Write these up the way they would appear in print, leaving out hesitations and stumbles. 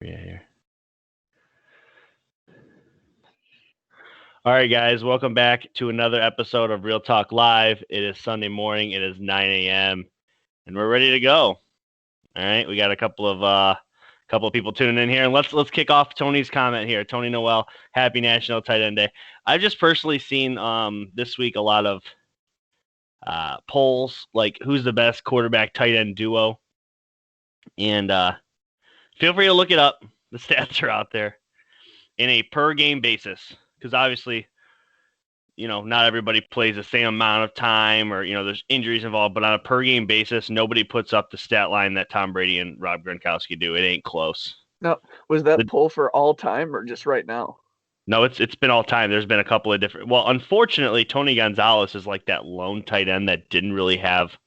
Yeah, here. All right, guys, welcome back to another episode of Real Talk Live. It is Sunday morning. It is 9 a.m. and we're ready to go. All right, we got a couple of people tuning in here, and let's kick off Tony's comment here. Tony Noel, happy National Tight End Day. I've just personally seen this week a lot of polls like who's the best quarterback tight end duo, and feel free to look it up. The stats are out there in a per game basis because obviously, not everybody plays the same amount of time or, there's injuries involved, but on a per game basis, nobody puts up the stat line that Tom Brady and Rob Gronkowski do. It ain't close. No, was that poll for all time or just right now? No, it's been all time. There's been a couple of different. Well, unfortunately, Tony Gonzalez is like that lone tight end that didn't really have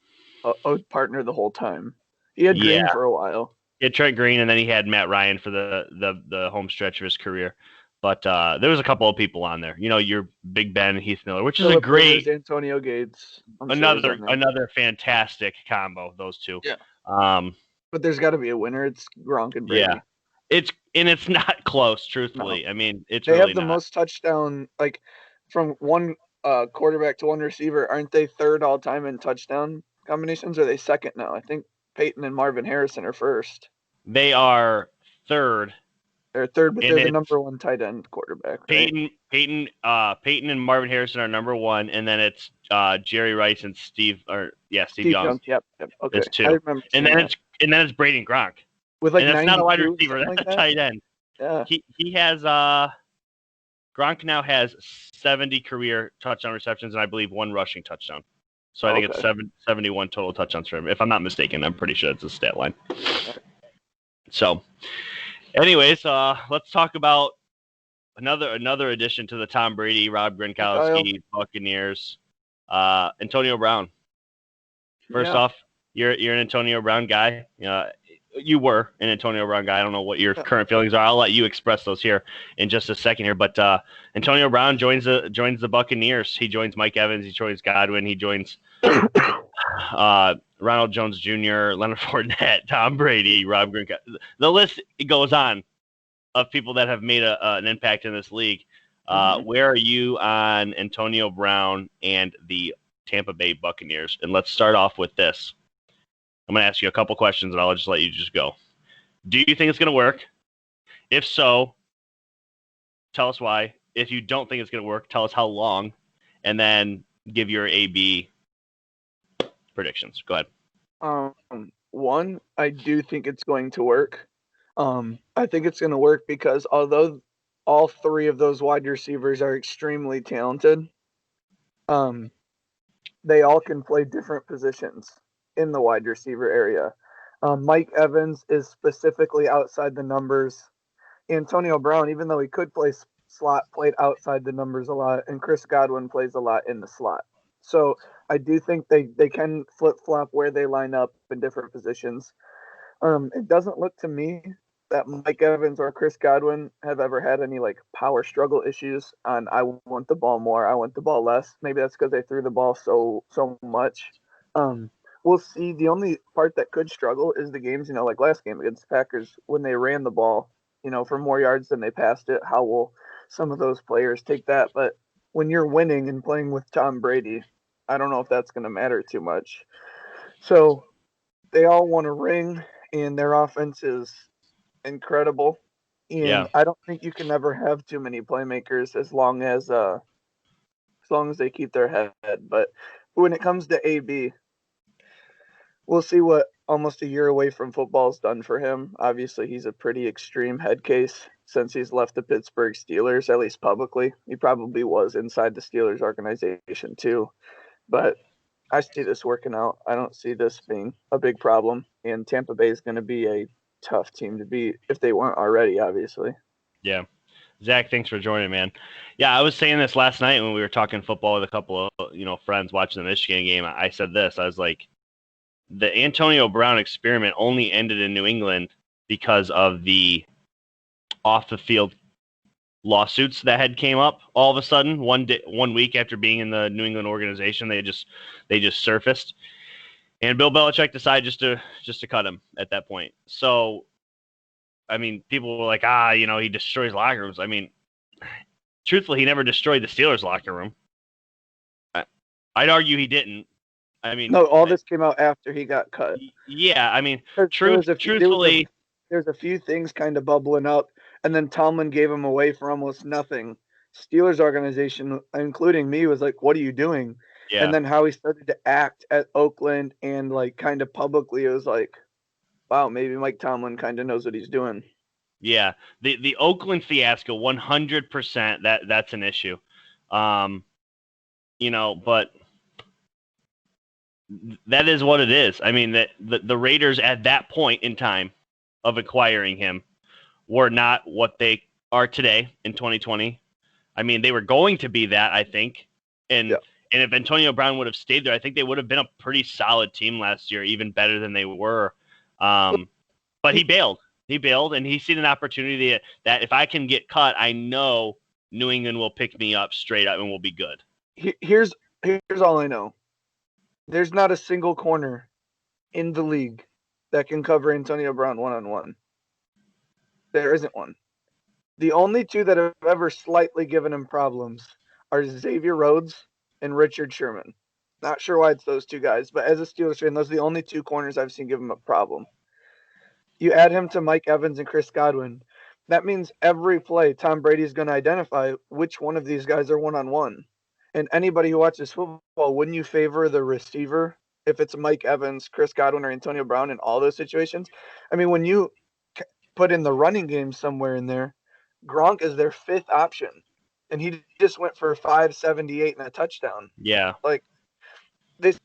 a partner the whole time. He had Green for a while. He had Trent Green, and then he had Matt Ryan for the home stretch of his career. But there was a couple of people on there. Your Big Ben, Heath Miller, which is Phillip a great Rivers, Antonio Gates. Another fantastic combo. Those two. Yeah. But there's got to be a winner. It's Gronk and Brady. Yeah. It's not close. Truthfully, no. I mean, they really have the not. most touchdown, like from one quarterback to one receiver. Aren't they third all time in touchdown combinations? Or are they second now? I think Peyton and Marvin Harrison are first. They are third. They're third, but they're the number one tight end quarterback. Right? Peyton and Marvin Harrison are number one, and then it's Jerry Rice and Steve Young. Yep. Okay. It's two, and then it's Brady and Gronk. With like, and that's not a wide receiver, that's like a tight end. Yeah. He has Gronk now has 70 career touchdown receptions, and I believe one rushing touchdown. So I think it's 71 total touchdowns for him. If I'm not mistaken, I'm pretty sure it's a stat line. So, anyways, let's talk about another addition to the Tom Brady, Rob Gronkowski, Buccaneers, Antonio Brown. First off, you're an Antonio Brown guy. You were an Antonio Brown guy. I don't know what your current feelings are. I'll let you express those here in just a second here. But Antonio Brown joins the Buccaneers. He joins Mike Evans. He joins Godwin. He joins Ronald Jones Jr., Leonard Fournette, Tom Brady, Rob Gronkowski. The list goes on of people that have made an impact in this league. Where are you on Antonio Brown and the Tampa Bay Buccaneers? And let's start off with this. I'm going to ask you a couple questions, and I'll just let you just go. Do you think it's going to work? If so, tell us why. If you don't think it's going to work, tell us how long, and then give your A/B predictions. Go ahead. One, I do think it's going to work. I think it's going to work because although all three of those wide receivers are extremely talented, they all can play different positions in the wide receiver area. Mike Evans is specifically outside the numbers. Antonio Brown, even though he could play slot, played outside the numbers a lot, and Chris Godwin plays a lot in the slot. So I do think they can flip-flop where they line up in different positions. It doesn't look to me that Mike Evans or Chris Godwin have ever had any like power struggle issues on I want the ball more, I want the ball less. Maybe that's because they threw the ball so much. We'll see. The only part that could struggle is the games, like last game against the Packers when they ran the ball, for more yards than they passed it. How will some of those players take that? But when you're winning and playing with Tom Brady, I don't know if that's going to matter too much. So they all want a ring, and their offense is incredible. And I don't think you can ever have too many playmakers as long as they keep their head. But when it comes to AB, we'll see what almost a year away from football has done for him. Obviously, he's a pretty extreme head case since he's left the Pittsburgh Steelers, at least publicly. He probably was inside the Steelers organization too. But I see this working out. I don't see this being a big problem. And Tampa Bay is going to be a tough team to beat if they weren't already, obviously. Yeah. Zach, thanks for joining, man. Yeah, I was saying this last night when we were talking football with a couple of, friends watching the Michigan game. I said this. I was like, the Antonio Brown experiment only ended in New England because of the off-the-field lawsuits that had came up all of a sudden 1 week after being in the New England organization. They just surfaced, and Bill Belichick decided just to cut him at that point. So I mean, people were like, he destroys locker rooms. I mean, truthfully, he never destroyed the Steelers locker room. I'd argue he didn't. I mean, no, all this came out after he got cut. Yeah, I mean, truthfully, there's a few things kind of bubbling up, and then Tomlin gave him away for almost nothing. Steelers organization, including me, was like, "What are you doing?" Yeah. And then how he started to act at Oakland and like kind of publicly, it was like, "Wow, maybe Mike Tomlin kind of knows what he's doing." Yeah, the Oakland fiasco, 100%. That's an issue, but that is what it is. I mean, that the Raiders at that point in time of acquiring him were not what they are today in 2020. I mean, they were going to be that, I think, and if Antonio Brown would have stayed there, I think they would have been a pretty solid team last year, even better than they were. But he bailed. He bailed, and he's seen an opportunity that if I can get cut, I know New England will pick me up straight up and will be good. Here's all I know. There's not a single corner in the league that can cover Antonio Brown one-on-one. There isn't one. The only two that have ever slightly given him problems are Xavier Rhodes and Richard Sherman. Not sure why it's those two guys, but as a Steelers fan, those are the only two corners I've seen give him a problem. You add him to Mike Evans and Chris Godwin. That means every play Tom Brady is going to identify which one of these guys are one-on-one. And anybody who watches football, wouldn't you favor the receiver if it's Mike Evans, Chris Godwin, or Antonio Brown in all those situations? I mean, when you put in the running game somewhere in there, Gronk is their fifth option, and he just went for 578 and a touchdown. Yeah. Like this,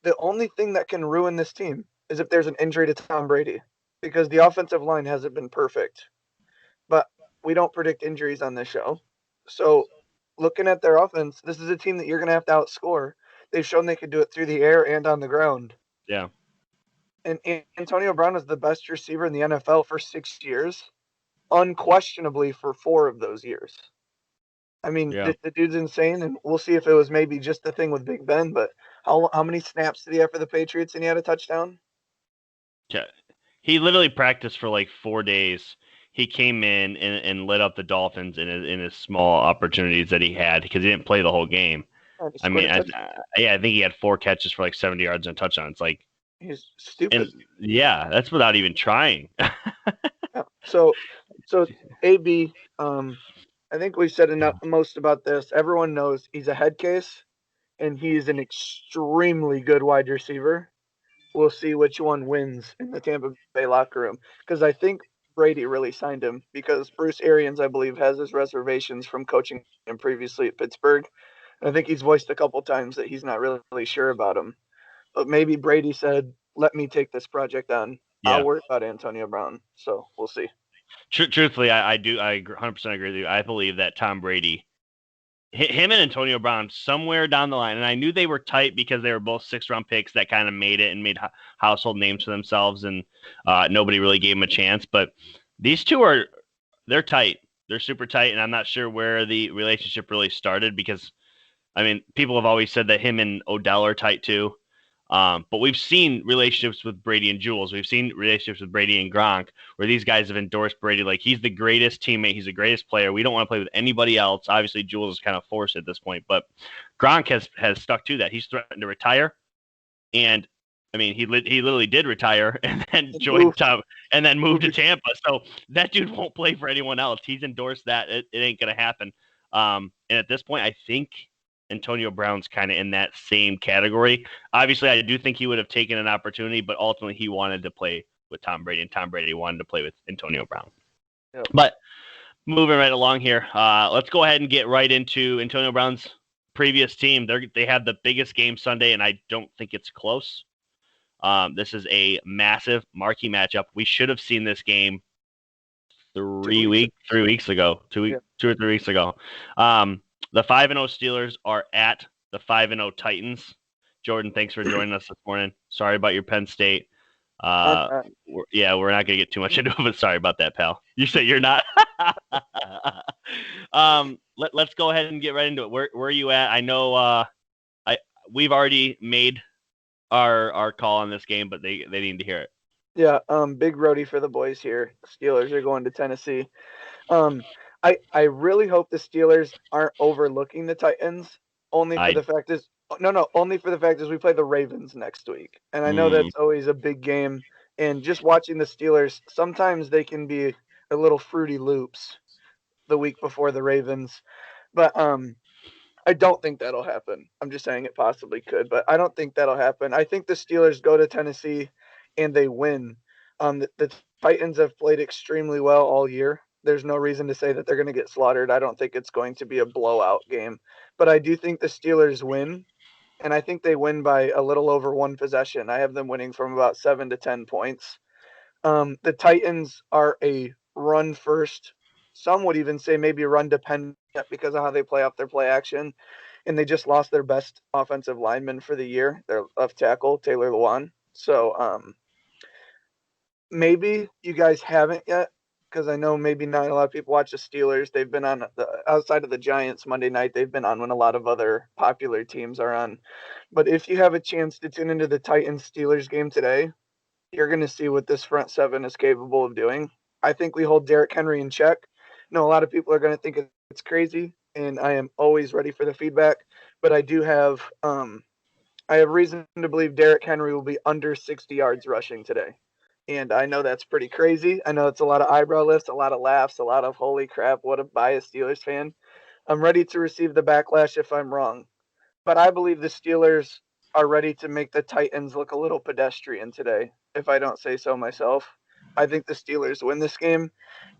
the only thing that can ruin this team is if there's an injury to Tom Brady, because the offensive line hasn't been perfect. But we don't predict injuries on this show. So looking at their offense, this is a team that you're going to have to outscore. They've shown they can do it through the air and on the ground. Yeah. And Antonio Brown is the best receiver in the NFL for 6 years, unquestionably for 4 of those years. I mean, the dude's insane, and we'll see if it was maybe just the thing with Big Ben, but how many snaps did he have for the Patriots and he had a touchdown? Yeah. He literally practiced for like 4 days. He came in and lit up the Dolphins in his small opportunities that he had because he didn't play the whole game. I mean, I think he had 4 catches for like 70 yards and a touchdown. It's like, he's stupid. That's without even trying. So AB, I think we've said enough most about this. Everyone knows he's a head case, and he's an extremely good wide receiver. We'll see which one wins in the Tampa Bay locker room, because I think Brady really signed him, because Bruce Arians, I believe, has his reservations from coaching him previously at Pittsburgh. And I think he's voiced a couple times that he's not really sure about him. But maybe Brady said, let me take this project on. Yeah. I'll worry about Antonio Brown. So we'll see. Truthfully, I 100% agree with you. I believe that Tom Brady, him and Antonio Brown, somewhere down the line, and I knew they were tight because they were both 6th-round picks that kind of made it and made household names for themselves, and nobody really gave them a chance. But these two they're tight. They're super tight, and I'm not sure where the relationship really started because, I mean, people have always said that him and Odell are tight too. But we've seen relationships with Brady and Jules. We've seen relationships with Brady and Gronk where these guys have endorsed Brady like he's the greatest teammate. He's the greatest player. We don't want to play with anybody else. Obviously, Jules is kind of forced at this point, but Gronk has stuck to that. He's threatened to retire. And, I mean, he literally did retire and then joined Tom and then moved to Tampa. So that dude won't play for anyone else. He's endorsed that. It ain't going to happen. And at this point, I think Antonio Brown's kind of in that same category. Obviously, I do think he would have taken an opportunity, but ultimately he wanted to play with Tom Brady, and Tom Brady wanted to play with Antonio Brown. Yep. But moving right along here, let's go ahead and get right into Antonio Brown's previous team. They have the biggest game Sunday, and I don't think it's close. This is a massive marquee matchup. We should have seen this game 3 weeks ago, 2 or 3 weeks ago. The 5-0 Steelers are at the 5-0 Titans. Jordan, thanks for joining us this morning. Sorry about your Penn State. We're not going to get too much into it, but sorry about that, pal. You said you're not. Let's go ahead and get right into it. Where are you at? I know we've already made our call on this game, but they need to hear it. Yeah, big roadie for the boys here. Steelers are going to Tennessee. Um, I really hope the Steelers aren't overlooking the Titans. Only for I the fact is no, only for the fact is we play the Ravens next week, and I know mm, that's always a big game. And just watching the Steelers, sometimes they can be a little fruity loops the week before the Ravens, but I don't think that'll happen. I'm just saying it possibly could, but I don't think that'll happen. I think the Steelers go to Tennessee and they win. The Titans have played extremely well all year. There's no reason to say that they're going to get slaughtered. I don't think it's going to be a blowout game, but I do think the Steelers win, and I think they win by a little over one possession. I have them winning from about 7 to 10 points. The Titans are a run first. Some would even say maybe run dependent because of how they play off their play action. And they just lost their best offensive lineman for the year, their left tackle, Taylor Lewan. So maybe you guys haven't yet, because I know maybe not a lot of people watch the Steelers. They've been on outside of the Giants Monday night. They've been on when a lot of other popular teams are on. But if you have a chance to tune into the Titans Steelers game today, you're going to see what this front seven is capable of doing. I think we hold Derrick Henry in check. No, a lot of people are going to think it's crazy, and I am always ready for the feedback. But I have reason to believe Derrick Henry will be under 60 yards rushing today. And I know that's pretty crazy. I know it's a lot of eyebrow lifts, a lot of laughs, a lot of holy crap, what a biased Steelers fan. I'm ready to receive the backlash if I'm wrong. But I believe the Steelers are ready to make the Titans look a little pedestrian today, if I don't say so myself. I think the Steelers win this game,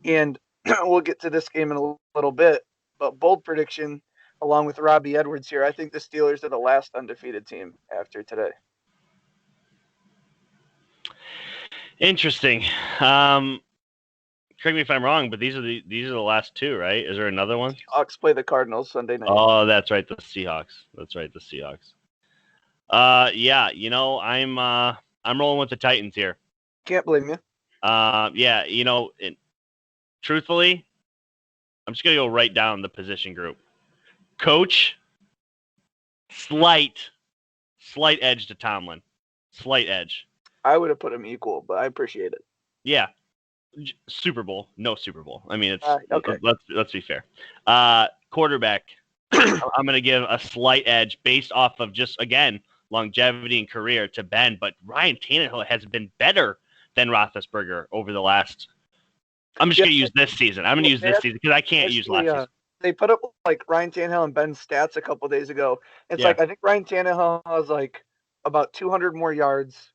and we'll get to this game in a little bit. But bold prediction, along with Robbie Edwards here, I think the Steelers are the last undefeated team after today. interesting. Correct me if I'm wrong, but these are the last two, right? Is there another one? Hawks play the Cardinals Sunday night. Oh, that's right, the Seahawks. That's right, the Seahawks. Yeah, I'm rolling with the Titans here. Can't blame you. Yeah, truthfully, I'm just gonna go right down the position group. Coach, slight edge to Tomlin, slight edge. I would have put him equal, but I appreciate it. Yeah, Super Bowl, no Super Bowl. I mean, it's okay. Let's be fair. Quarterback, I'm gonna give a slight edge based off of just again longevity and career to Ben, but Ryan Tannehill has been better than Roethlisberger over the last. I'm just going to use this season. I'm going to use this season because I can't use last season. They put up like Ryan Tannehill and Ben's stats a couple days ago. It's like I think Ryan Tannehill has like about 200 more yards.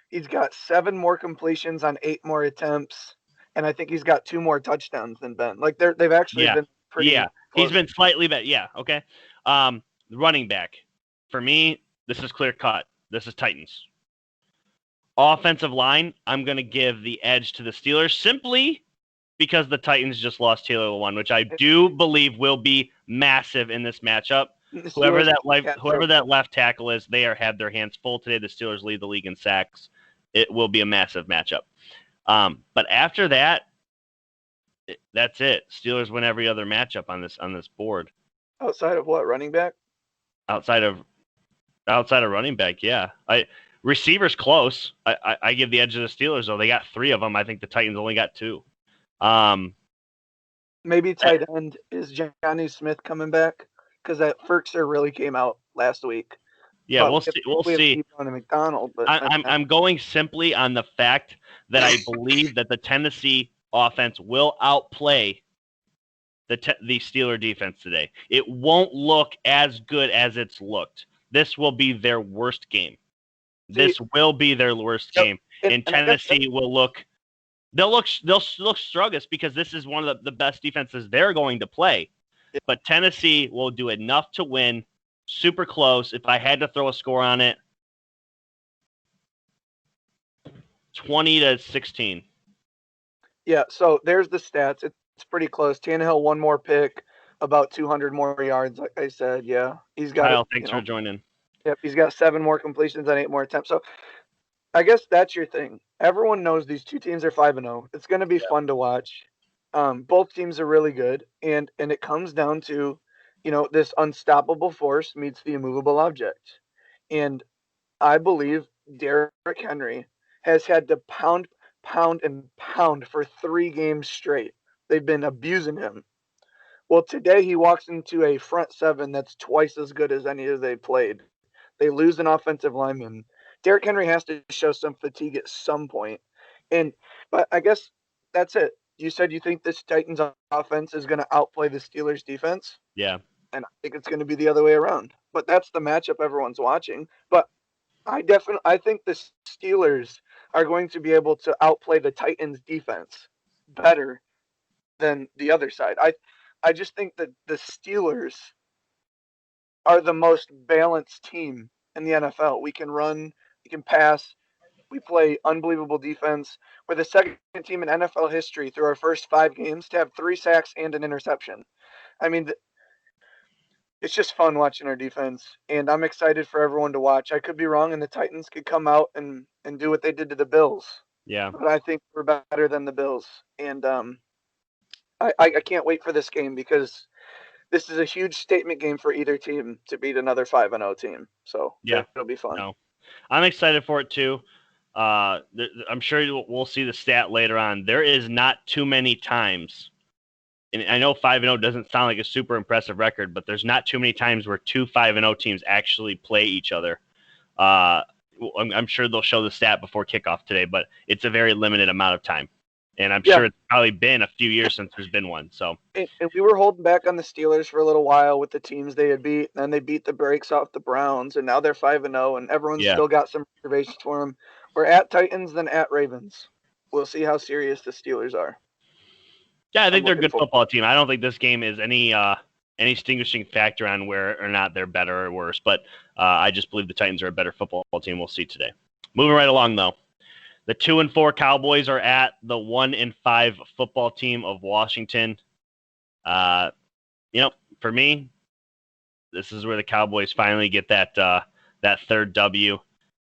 He's got 7 more completions on 8 more attempts, and I think he's got 2 more touchdowns than Ben. Like they've actually been pretty. Yeah, he's been slightly better. Yeah, okay. Running back for me, this is clear cut. This is Titans. Offensive line, I'm going to give the edge to the Steelers simply because the Titans just lost Taylor Lewan, which I do believe will be massive in this matchup. Whoever that left tackle is, they had their hands full today. The Steelers lead the league in sacks. It will be a massive matchup. But after that, that's it. Steelers win every other matchup on this board. Outside of what, running back? Outside of running back, yeah. Receivers close. I give the edge to the Steelers though. They got 3 of them. I think the Titans only got 2. Maybe tight end is Johnny Smith coming back because that Ferkser really came out last week. Yeah, we'll see. We'll see. McDonald, but I'm going simply on the fact that I believe that the Tennessee offense will outplay the Steeler defense today. It won't look as good as it's looked. This will be their worst game. This will be their worst game, and Tennessee will look. They'll look sluggish because this is one of the best defenses they're going to play. But Tennessee will do enough to win. Super close. If I had to throw a score on it, 20-16. Yeah. So there's the stats. It's pretty close. Tannehill 1 more pick, about 200 more yards. Like I said, yeah, he's got. Kyle, thanks for joining. Yep, he's got 7 more completions on 8 more attempts. So I guess that's your thing. Everyone knows these 2 teams are 5-0. It's going to be fun to watch. Both teams are really good, and it comes down to, this unstoppable force meets the immovable object. And I believe Derrick Henry has had to pound. pound and pound for 3 games straight. They've been abusing him. Well, today he walks into a front seven that's twice as good as any of they played. They lose an offensive lineman. Derrick Henry has to show some fatigue at some point. But I guess that's it. You said you think this Titans offense is going to outplay the Steelers defense? Yeah. And I think it's going to be the other way around. But that's the matchup everyone's watching. But I think the Steelers are going to be able to outplay the Titans defense better than the other side. I just think that the Steelers are the most balanced team in the NFL. We can run, we can pass, we play unbelievable defense. We're the second team in NFL history through our first 5 games to have 3 sacks and an interception. I mean, it's just fun watching our defense, and I'm excited for everyone to watch. I could be wrong, and the Titans could come out and do what they did to the Bills. Yeah. But I think we're better than the Bills, and I can't wait for this game because this is a huge statement game for either team to beat another 5-0 team. So yeah, it'll be fun. No, I'm excited for it too. I'm sure we'll see the stat later on. There is not too many times, and I know 5-0 doesn't sound like a super impressive record, but there's not too many times where 2 5-0 teams actually play each other. I'm sure they'll show the stat before kickoff today, but it's a very limited amount of time. And I'm sure it's probably been a few years since there's been one. So and we were holding back on the Steelers for a little while with the teams they had beat, and then they beat the brakes off the Browns, and now they're 5-0, and everyone's still got some reservations for them. We're at Titans, then at Ravens. We'll see how serious the Steelers are. Yeah, I think they're a good football team. I don't think this game is any distinguishing factor on where or not they're better or worse, but I just believe the Titans are a better football team. We'll see today. Moving right along, though. The 2-4 Cowboys are at the 1-5 football team of Washington. For me, this is where the Cowboys finally get that third W,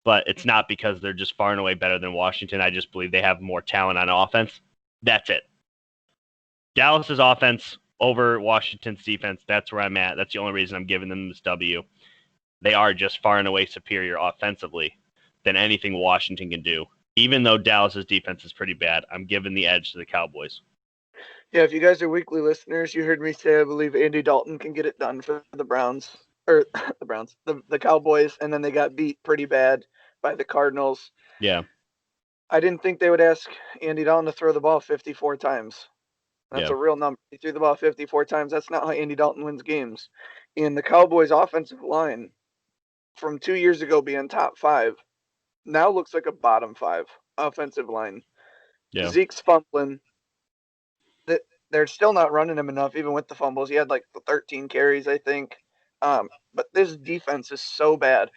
but it's not because they're just far and away better than Washington. I just believe they have more talent on offense. That's it. Dallas's offense over Washington's defense. That's where I'm at. That's the only reason I'm giving them this W. They are just far and away superior offensively than anything Washington can do. Even though Dallas's defense is pretty bad, I'm giving the edge to the Cowboys. Yeah, if you guys are weekly listeners, you heard me say I believe Andy Dalton can get it done for the Browns, or the Cowboys, and then they got beat pretty bad by the Cardinals. Yeah. I didn't think they would ask Andy Dalton to throw the ball 54 times. That's a real number. He threw the ball 54 times. That's not how Andy Dalton wins games. And the Cowboys' offensive line, from 2 years ago being top 5, now looks like a bottom 5 offensive line. Yeah. Zeke's fumbling. They're still not running him enough, even with the fumbles. He had like 13 carries, I think. But this defense is so bad.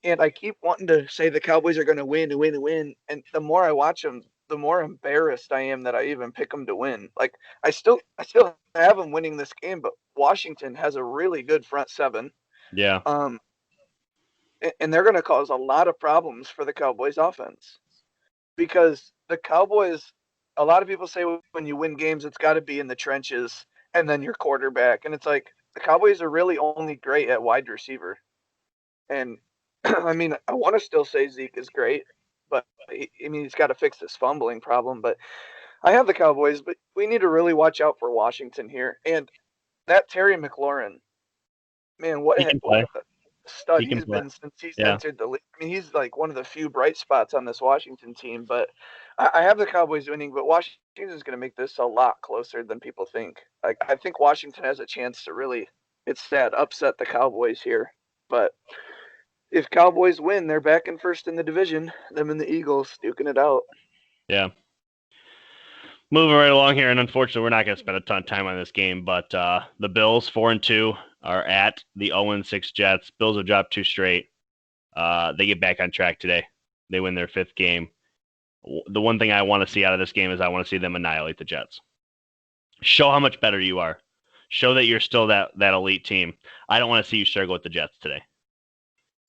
And I keep wanting to say the Cowboys are going to win and win and win. And the more I watch them, the more embarrassed I am that I even pick them to win. Like I still have them winning this game, but Washington has a really good front seven. Yeah. And they're going to cause a lot of problems for the Cowboys offense because the Cowboys, a lot of people say when you win games, it's got to be in the trenches and then your quarterback. And it's like the Cowboys are really only great at wide receiver. And I mean, I want to still say Zeke is great, but he's got to fix this fumbling problem. But I have the Cowboys, but we need to really watch out for Washington here. And that Terry McLaurin, man, what a stud he's been since he's entered the league. I mean, he's like one of the few bright spots on this Washington team. But I have the Cowboys winning, but Washington's going to make this a lot closer than people think. Like I think Washington has a chance to really, it's sad, upset the Cowboys here. But if Cowboys win, they're back in first in the division. Them and the Eagles duking it out. Yeah. Moving right along here, and unfortunately, we're not going to spend a ton of time on this game, but the Bills, 4-2, are at the 0-6 Jets. Bills have dropped 2 straight. They get back on track today. They win their 5th game. The one thing I want to see out of this game is I want to see them annihilate the Jets. Show how much better you are. Show that you're still that elite team. I don't want to see you struggle with the Jets today.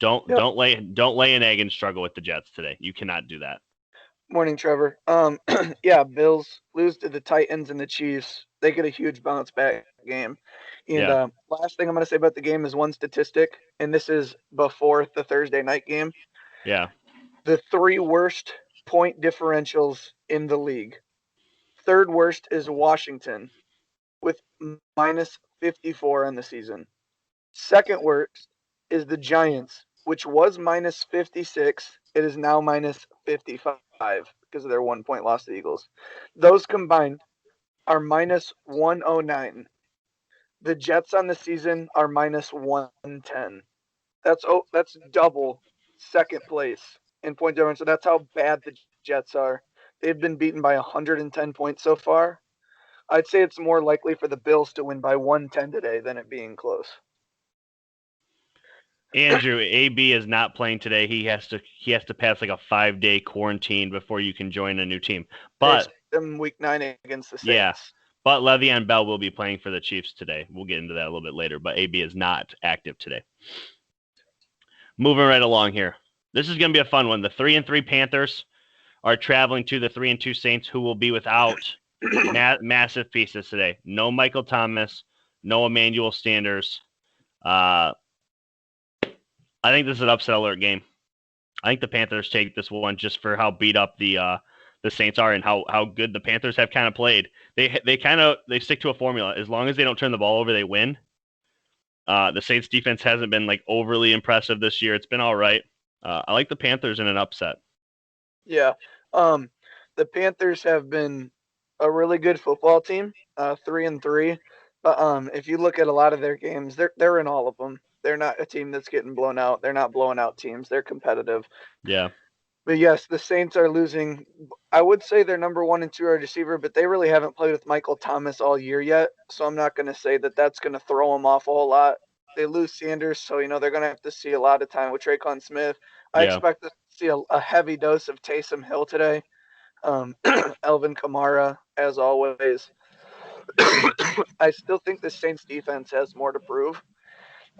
Don't lay an egg and struggle with the Jets today. You cannot do that. Morning, Trevor. Bills lose to the Titans and the Chiefs. They get a huge bounce back game. And last thing I'm going to say about the game is one statistic, and this is before the Thursday night game. Yeah. The 3 worst point differentials in the league. Third worst is Washington with minus 54 on the season. Second worst is the Giants, which was minus 56. It is now minus 55 because of their 1 point loss to the Eagles. Those combined are minus 109. The Jets on the season are minus 110. That's double second place in point difference. So that's how bad the Jets are. They've been beaten by 110 points so far. I'd say it's more likely for the Bills to win by 110 today than it being close. Andrew, AB is not playing today. He has to pass like a 5-day quarantine before you can join a new team. But week 9 against the Saints. Yeah, but Le'Veon Bell will be playing for the Chiefs today. We'll get into that a little bit later. But AB is not active today. Moving right along here. This is going to be a fun one. The 3-3 Panthers are traveling to the 3-2 Saints, who will be without massive pieces today. No Michael Thomas, no Emmanuel Sanders. I think this is an upset alert game. I think the Panthers take this one just for how beat up the Saints are and how good the Panthers have kind of played. They stick to a formula. As long as they don't turn the ball over, they win. The Saints defense hasn't been like overly impressive this year. It's been all right. I like the Panthers in an upset. Yeah. The Panthers have been a really good football team, 3-3. But if you look at a lot of their games, they're in all of them. They're not a team that's getting blown out. They're not blowing out teams. They're competitive. Yeah. But yes, the Saints are losing. I would say they're number 1 and 2 are receiver, but they really haven't played with Michael Thomas all year yet. So I'm not going to say that that's going to throw them off a whole lot. They lose Sanders, so they're going to have to see a lot of time with Tre'Quan Smith. I expect to see a heavy dose of Taysom Hill today. Elvin Kamara, as always. I still think the Saints defense has more to prove.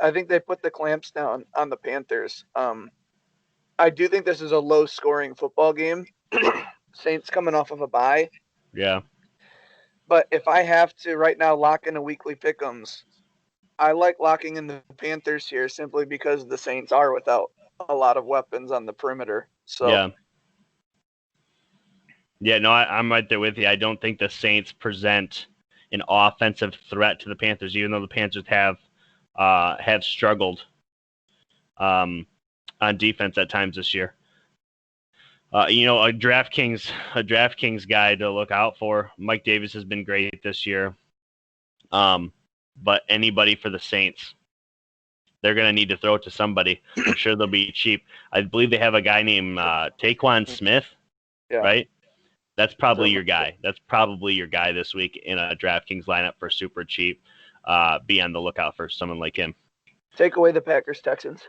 I think they put the clamps down on the Panthers. I do think this is a low-scoring football game. Saints coming off of a bye. Yeah. But if I have to right now lock in a weekly pick'ems, I like locking in the Panthers here simply because the Saints are without a lot of weapons on the perimeter. So yeah. Yeah, no, I'm right there with you. I don't think the Saints present an offensive threat to the Panthers, even though the Panthers have struggled on defense at times this year. A DraftKings guy to look out for. Mike Davis has been great this year. But anybody for the Saints, they're going to need to throw it to somebody. I'm sure they'll be cheap. I believe they have a guy named Tre'Quan Smith, right? That's probably your guy. That's probably your guy this week in a DraftKings lineup for super cheap. Be on the lookout for someone like him. Take away the Packers-Texans.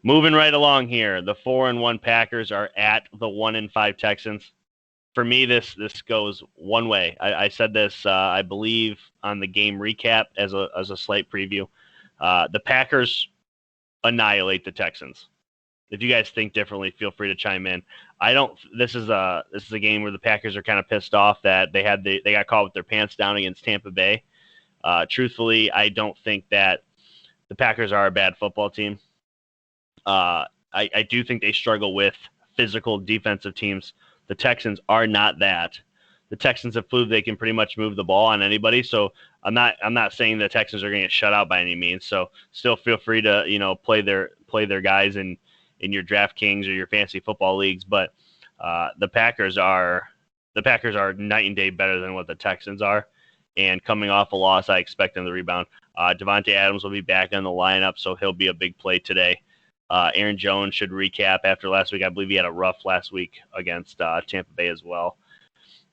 Moving right along here, the 4-1 Packers are at the 1-5 Texans. For me, this goes one way. I said this, I believe, on the game recap as a slight preview. The Packers annihilate the Texans. If you guys think differently, feel free to chime in. This is a game where the Packers are kind of pissed off that they got caught with their pants down against Tampa Bay. Truthfully, I don't think that the Packers are a bad football team. I do think they struggle with physical defensive teams. The Texans are not that. The Texans have proved they can pretty much move the ball on anybody. So I'm not saying the Texans are going to get shut out by any means. So still feel free to play their guys in your DraftKings or your fantasy football leagues. But the Packers are night and day better than what the Texans are. And coming off a loss, I expect them to rebound. Devontae Adams will be back in the lineup, so he'll be a big play today. Aaron Jones should recap after last week. I believe he had a rough last week against Tampa Bay as well.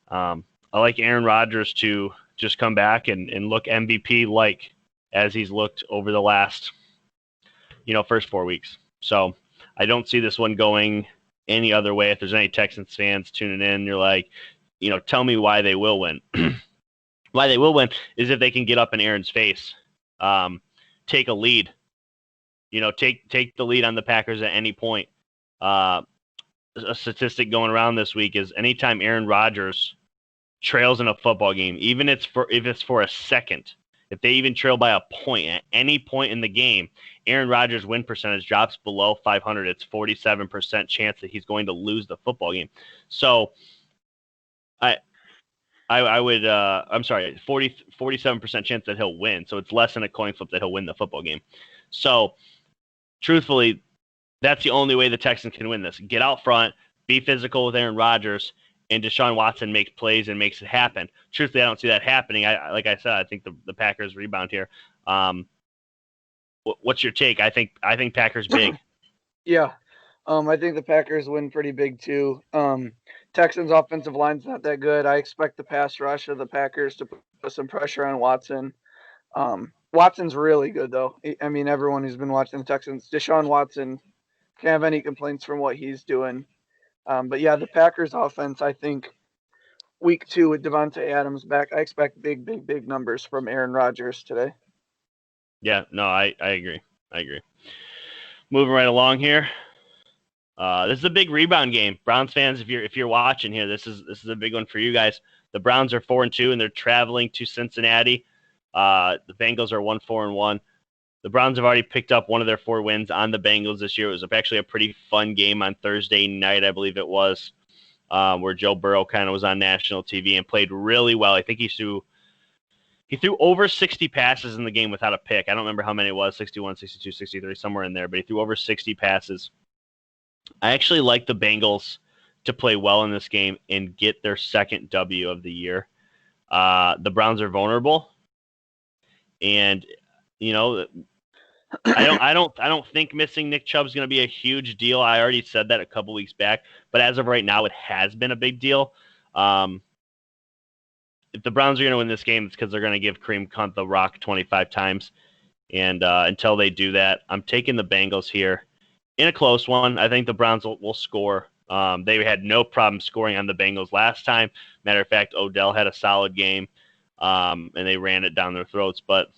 I like Aaron Rodgers to just come back and look MVP-like as he's looked over the last, first 4 weeks. So I don't see this one going any other way. If there's any Texans fans tuning in, you're like, tell me why they will win. Why they will win is if they can get up in Aaron's face, take a lead. Take the lead on the Packers at any point. A statistic going around this week is anytime Aaron Rodgers trails in a football game, even if it's for a second, If they even trail by a point at any point in the game, Aaron Rodgers' win percentage drops below 500. It's 47% chance that he's going to lose the football game. So I would, I'm sorry, 47% chance that he'll win. So it's less than a coin flip that he'll win the football game. So truthfully, that's the only way the Texans can win this. Get out front, be physical with Aaron Rodgers, and Deshaun Watson makes plays and makes it happen. Truthfully, I don't see that happening. Like I said, I think the Packers rebound here. What's your take? I think Packers big. Yeah. I think the Packers win pretty big too. Texans offensive line's not that good. I expect the pass rush of the Packers to put some pressure on Watson. Watson's really good though. I mean, everyone who's been watching the Texans, Deshaun Watson, can't have any complaints from what he's doing. But yeah, the Packers offense, I think week 2 with Devontae Adams back, I expect big numbers from Aaron Rodgers today. Yeah, no, I agree. Moving right along here. This is a big rebound game. Browns fans, if you're watching here, this is a big one for you guys. The Browns are 4-2 and they're traveling to Cincinnati. The Bengals are 1-4-1. The Browns have already picked up one of their 4 wins on the Bengals this year. It was actually a pretty fun game on Thursday night, I believe it was, where Joe Burrow kind of was on national TV and played really well. I think he threw over 60 passes in the game without a pick. I don't remember how many it was, 61, 62, 63, somewhere in there, but he threw over 60 passes. I actually like the Bengals to play well in this game and get their second W of the year. The Browns are vulnerable, and you know, I don't think missing Nick Chubb is going to be a huge deal. I already said that a couple weeks back, but as of right now, it has been a big deal. If the Browns are going to win this game, it's because they're going to give Kareem Hunt the rock 25 times, and until they do that, I'm taking the Bengals here in a close one. I think the Browns will score. They had no problem scoring on the Bengals last time. Matter of fact, Odell had a solid game, and they ran it down their throats. But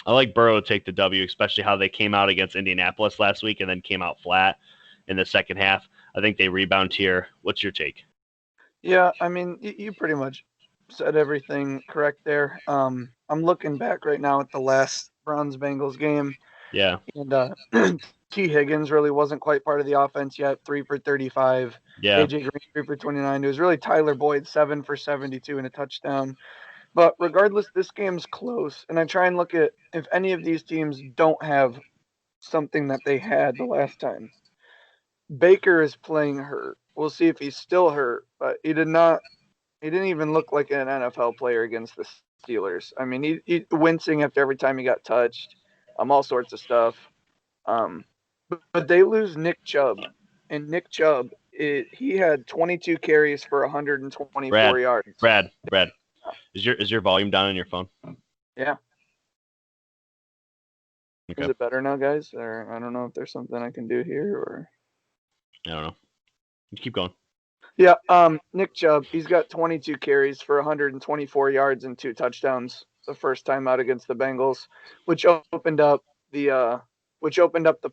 I like Burrow to take the W, especially how they came out against Indianapolis last week and then came out flat in the second half. I think they rebound here. What's your take? Yeah, I mean, you pretty much said everything correct there. I'm looking back right now at the last Browns-Bengals game. Yeah. And T. Higgins really wasn't quite part of the offense yet. 3 for 35. Yeah. AJ Green 3 for 29. It was really Tyler Boyd 7 for 72 and a touchdown. But regardless, this game's close. And I try and look at if any of these teams don't have something that they had the last time. Baker is playing hurt. We'll see if he's still hurt, but he didn't even look like an NFL player against the Steelers. I mean, he wincing after every time he got touched, all sorts of stuff. But they lose Nick Chubb, and Nick Chubb, he had 22 carries for 124 yards. Brad, is your volume down on your phone? Yeah. Okay. Is it better now, guys? Or I don't know if there's something I can do here, or I don't know. Keep going. Yeah, Nick Chubb, he's got 22 carries for 124 yards and 2 touchdowns the first time out against the Bengals, which opened up the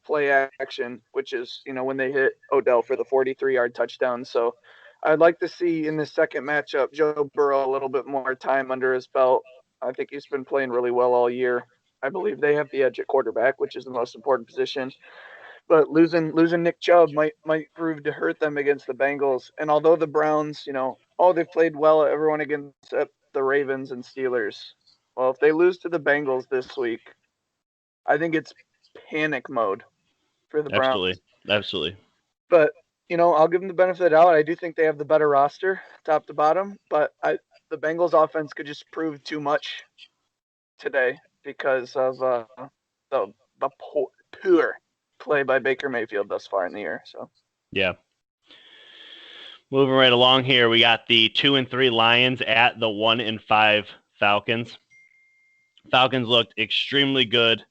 play action, which is, when they hit Odell for the 43-yard touchdown. So I'd like to see in the second matchup Joe Burrow a little bit more time under his belt. I think he's been playing really well all year. I believe they have the edge at quarterback, which is the most important position. But losing Nick Chubb might prove to hurt them against the Bengals. And although the Browns, they've played well, everyone against the Ravens and Steelers. Well, if they lose to the Bengals this week, I think it's panic mode for the Browns. Absolutely. But, I'll give them the benefit of the doubt. I do think they have the better roster, top to bottom. But the Bengals offense could just prove too much today because of the poor play by Baker Mayfield thus far in the year. So yeah. Moving right along here, we got the 2-3 Lions at the 1-5 Falcons. Falcons looked extremely good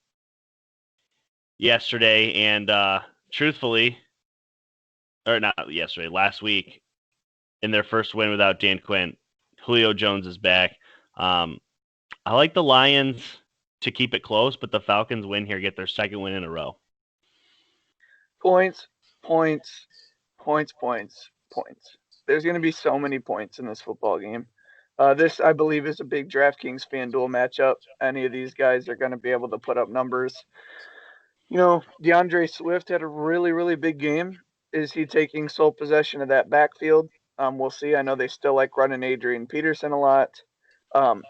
yesterday, and last week, in their first win without Dan Quinn, Julio Jones is back. I like the Lions to keep it close, but the Falcons win here, get their second win in a row. Points. There's going to be so many points in this football game. This, I believe, is a big DraftKings FanDuel matchup. Any of these guys are going to be able to put up numbers. DeAndre Swift had a really, really big game. Is he taking sole possession of that backfield? We'll see. I know they still like running Adrian Peterson a lot.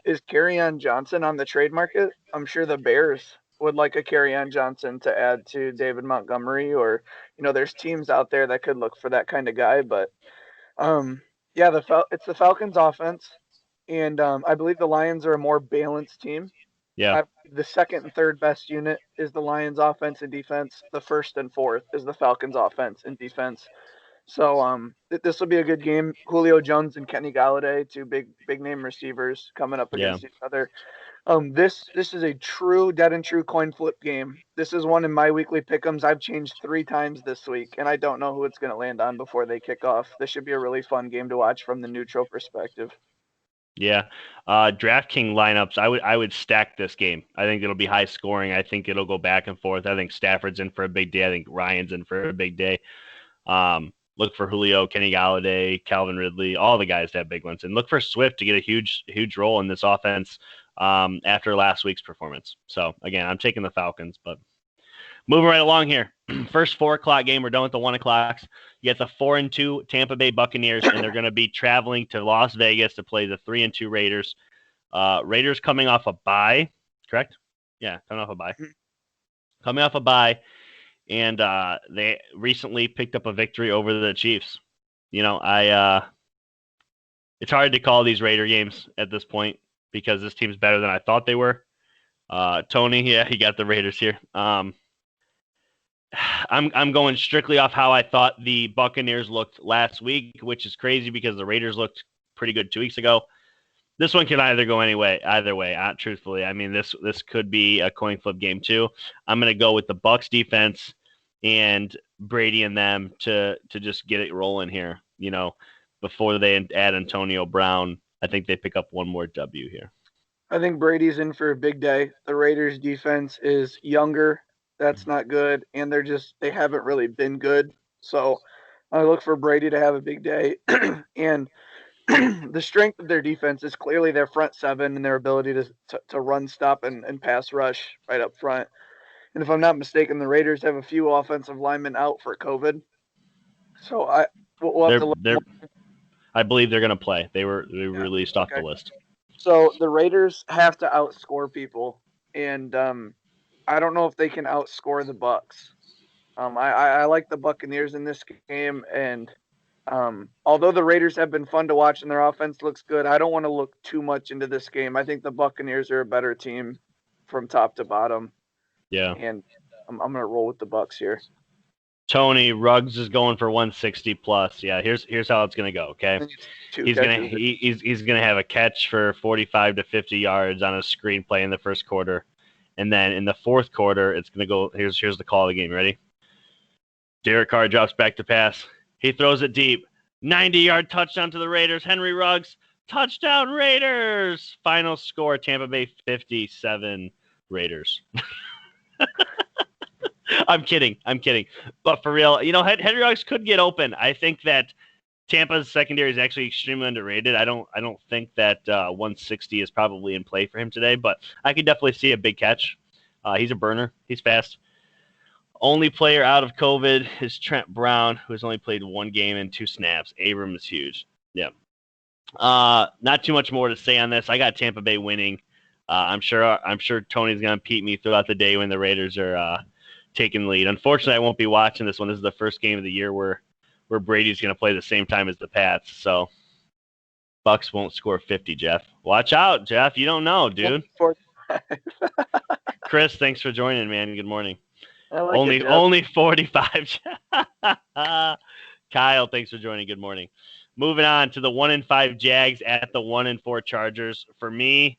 Is Kerryon Johnson on the trade market? I'm sure the Bears would like a Kerryon Johnson to add to David Montgomery, or there's teams out there that could look for that kind of guy. But yeah, it's the Falcons' offense, and I believe the Lions are a more balanced team. Yeah. The second and third best unit is the Lions' offense and defense. The first and fourth is the Falcons' offense and defense. So this will be a good game. Julio Jones and Kenny Galladay, two big name receivers coming up against each other. This is a true dead and true coin flip game. This is one in my weekly pick'ems I've changed 3 times this week, and I don't know who it's going to land on before they kick off. This should be a really fun game to watch from the neutral perspective. Yeah. DraftKings lineups, I would stack this game. I think it'll be high scoring. I think it'll go back and forth. I think Stafford's in for a big day. I think Ryan's in for a big day. Look for Julio, Kenny Galladay, Calvin Ridley, all the guys to have big ones. And look for Swift to get a huge role in this offense after last week's performance. So, again, I'm taking the Falcons, but moving right along here. First 4 o'clock game. We're done with the 1 o'clocks. You get the 4-2 Tampa Bay Buccaneers, and they're going to be traveling to Las Vegas to play the 3-2 Raiders. Raiders coming off a bye, correct? Yeah, coming off a bye. Coming off a bye, and they recently picked up a victory over the Chiefs. It's hard to call these Raider games at this point because this team's better than I thought they were. Tony, yeah, he got the Raiders here. I'm going strictly off how I thought the Buccaneers looked last week, which is crazy because the Raiders looked pretty good 2 weeks ago. This one can either go either way. Truthfully, I mean this could be a coin flip game too. I'm going to go with the Bucs defense and Brady and them to just get it rolling here. Before they add Antonio Brown, I think they pick up one more W here. I think Brady's in for a big day. The Raiders defense is younger. That's not good. And they haven't really been good. So I look for Brady to have a big day. And the strength of their defense is clearly their front seven and their ability to run, stop, and pass rush right up front. And if I'm not mistaken, the Raiders have a few offensive linemen out for COVID. So we'll have to look. I believe they're going to play. They were released off the list. So the Raiders have to outscore people, and I don't know if they can outscore the Bucs. I like the Buccaneers in this game, and although the Raiders have been fun to watch and their offense looks good, I don't want to look too much into this game. I think the Buccaneers are a better team from top to bottom. Yeah, and I'm going to roll with the Bucs here. Tony, Ruggs is going for 160 plus. Yeah, here's how it's gonna go. Okay, he's gonna have a catch for 45 to 50 yards on a screenplay in the first quarter, and then in the fourth quarter, it's gonna go. Here's the call of the game. Ready? Derek Carr drops back to pass. He throws it deep. 90-yard touchdown to the Raiders. Henry Ruggs, touchdown Raiders. Final score: Tampa Bay 57, Raiders. I'm kidding. But for real, Henry Ruggs could get open. I think that Tampa's secondary is actually extremely underrated. I don't think that 160 is probably in play for him today, but I could definitely see a big catch. He's a burner. He's fast. Only player out of COVID is Trent Brown, who has only played 1 game and 2 snaps. Abram is huge. Yeah. Not too much more to say on this. I got Tampa Bay winning. I'm sure Tony's gonna beat me throughout the day when the Raiders are taking the lead. Unfortunately, I won't be watching this one. This is the first game of the year where Brady's going to play the same time as the Pats. So Bucs won't score 50, Jeff. Watch out, Jeff. You don't know, dude. Chris, thanks for joining, man. Good morning. Only 45. Kyle, thanks for joining. Good morning. Moving on to the 1-5 Jags at the 1-4 Chargers. For me,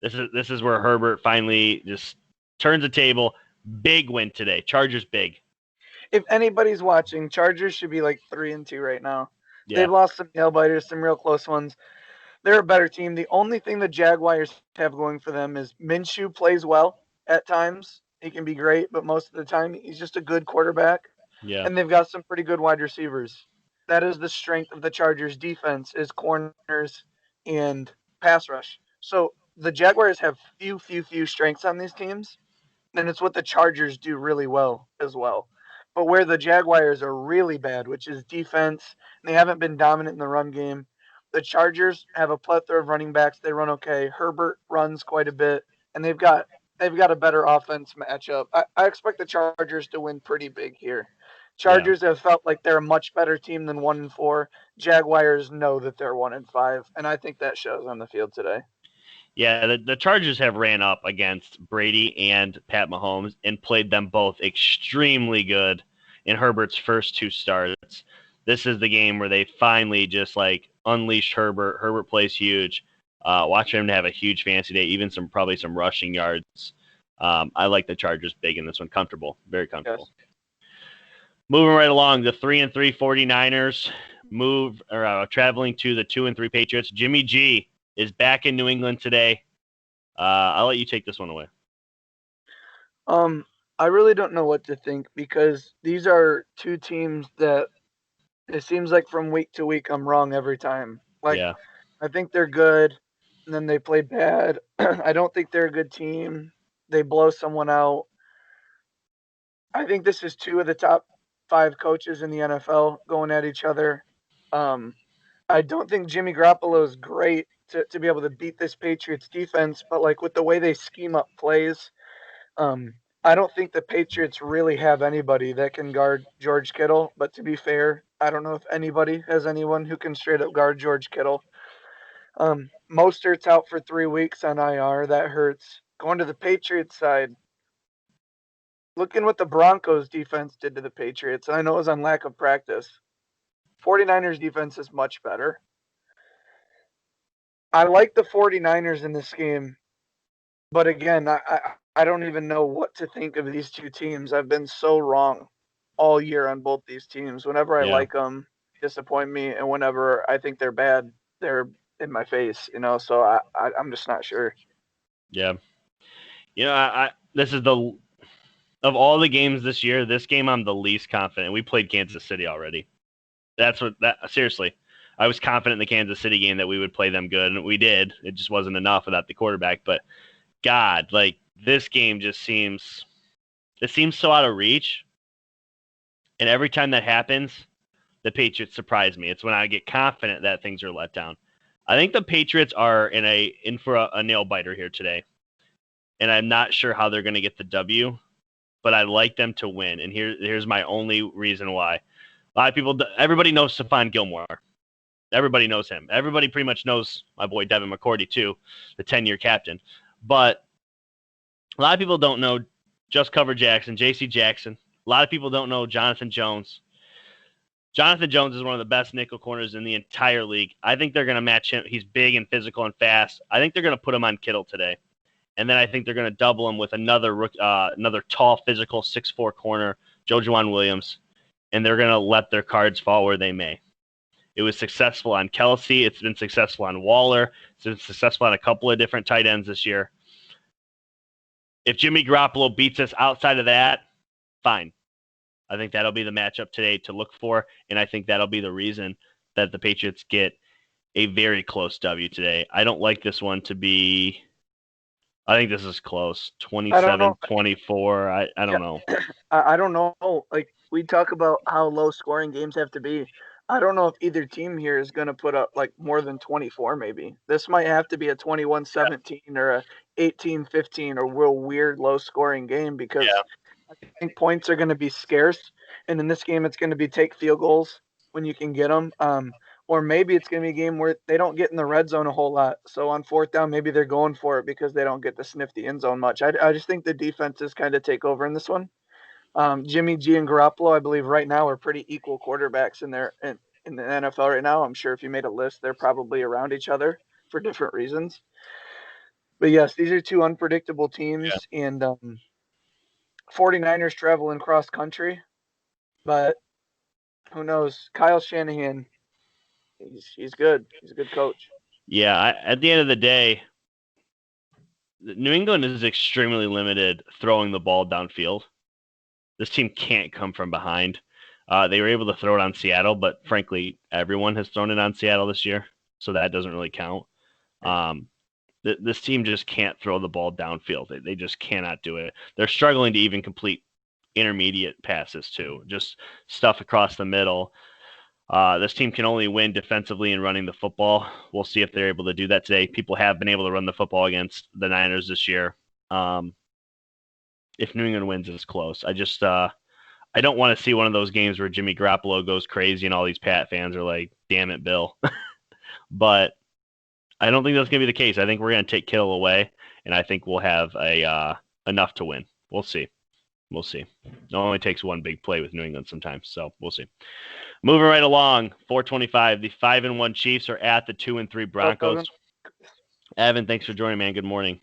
this is where Herbert finally just turns the table. Big win today. Chargers big. If anybody's watching, Chargers should be like 3-2 right now. Yeah. They've lost some nail biters, some real close ones. They're a better team. The only thing the Jaguars have going for them is Minshew plays well at times. He can be great, but most of the time he's just a good quarterback. Yeah. And they've got some pretty good wide receivers. that is the strength of the Chargers defense is corners and pass rush. So the Jaguars have few strengths on these teams, and it's what the Chargers do really well as well. But where the Jaguars are really bad, which is defense, they haven't been dominant in the run game. The Chargers have a plethora of running backs. They run okay. Herbert runs quite a bit, and they've got a better offense matchup. I expect the Chargers to win pretty big here. Yeah. Chargers have felt like they're a much better team than 1-4. Jaguars know that they're 1-5, and I think that shows on the field today. Yeah, the Chargers have ran up against Brady and Pat Mahomes and played them both extremely good in Herbert's first 2 starts. This is the game where they finally just like unleash Herbert. Herbert plays huge. Watch him to have a huge fantasy day, even probably some rushing yards. I like the Chargers big in this one. Comfortable, very comfortable. Yes. Moving right along, the 3-3 49ers traveling to the 2-3 Patriots. Jimmy G is back in New England today. I'll let you take this one away. I really don't know what to think because these are 2 teams that it seems like from week to week I'm wrong every time. Yeah. I think they're good, and then they play bad. I don't think they're a good team. They blow someone out. I think this is 2 of the top 5 coaches in the NFL going at each other. I don't think Jimmy Garoppolo is great to be able to beat this Patriots defense, but like with the way they scheme up plays, I don't think the Patriots really have anybody that can guard George Kittle. But to be fair, I don't know if anybody has anyone who can straight up guard George Kittle. Mostert's out for 3 weeks on IR. That hurts. Going to the Patriots side, looking what the Broncos defense did to the Patriots, and I know it was on lack of practice. 49ers defense is much better. I like the 49ers in this game, but again, I don't even know what to think of these 2 teams. I've been so wrong all year on both these teams. Whenever I like them, disappoint me, and whenever I think they're bad, they're in my face, so I'm just not sure. Yeah. This is of all the games this year, this game I'm the least confident. We played Kansas City already. Seriously. I was confident in the Kansas City game that we would play them good, and we did. It just wasn't enough without the quarterback. But God, like this game just seems so out of reach. And every time that happens, the Patriots surprise me. It's when I get confident that things are let down. I think the Patriots are in for a nail biter here today. And I'm not sure how they're going to get the W, but I like them to win. And here's my only reason why. A lot of people, everybody knows Stephon Gilmore. Everybody knows him. Everybody pretty much knows my boy Devin McCourty too, the 10-year captain. But a lot of people don't know Just Cover Jackson, J.C. Jackson. A lot of people don't know Jonathan Jones. Jonathan Jones is one of the best nickel corners in the entire league. I think they're going to match him. He's big and physical and fast. I think they're going to put him on Kittle today. And then I think they're going to double him with another tall, physical 6'4" corner, Jojuan Williams. And they're going to let their cards fall where they may. It was successful on Kelsey. It's been successful on Waller. It's been successful on a couple of different tight ends this year. If Jimmy Garoppolo beats us outside of that, fine. I think that'll be the matchup today to look for, and I think that'll be the reason that the Patriots get a very close W today. I don't like this one to be – I think this is close, 27-24. I don't know. I don't know. Like, we talk about how low-scoring games have to be. I don't know if either team here is going to put up, like, more than 24 maybe. This might have to be a 21-17 or a 18-15 or real weird low-scoring game because I think points are going to be scarce. And in this game, it's going to be take field goals when you can get them. Or maybe it's going to be a game where they don't get in the red zone a whole lot. So on 4th down, maybe they're going for it because they don't get to sniff the end zone much. I just think the defenses kind of take over in this one. Jimmy G and Garoppolo, I believe right now are pretty equal quarterbacks in the NFL right now. I'm sure if you made a list, they're probably around each other for different reasons. But yes, these are 2 unpredictable teams, and 49ers traveling cross country, but who knows? Kyle Shanahan, he's good. He's a good coach. Yeah, at the end of the day, New England is extremely limited throwing the ball downfield. This team can't come from behind. They were able to throw it on Seattle, but frankly, everyone has thrown it on Seattle this year, so that doesn't really count. This team just can't throw the ball downfield. They just cannot do it. They're struggling to even complete intermediate passes too, just stuff across the middle. This team can only win defensively and running the football. We'll see if they're able to do that today. People have been able to run the football against the Niners this year. If New England wins, it's close. I don't want to see one of those games where Jimmy Garoppolo goes crazy and all these Pat fans are like, damn it, Bill. But I don't think that's going to be the case. I think we're going to take Kittle away, and I think we'll have enough to win. We'll see. It only takes one big play with New England sometimes, so we'll see. Moving right along, 425. The 5-1 Chiefs are at the 2-3 Broncos. Evan, thanks for joining, man. Good morning.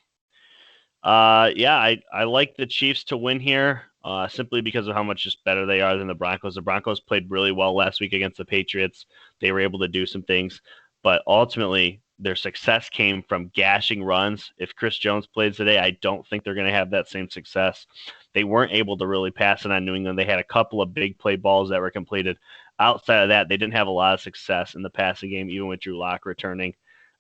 I like the Chiefs to win here simply because of how much just better they are than the Broncos. The Broncos played really well last week against the Patriots. They were able to do some things, but ultimately their success came from gashing runs. If Chris Jones plays today, I don't think they're going to have that same success. They weren't able to really pass it on New England. They had a couple of big play balls that were completed. Outside of that, they didn't have a lot of success in the passing game, even with Drew Lock returning.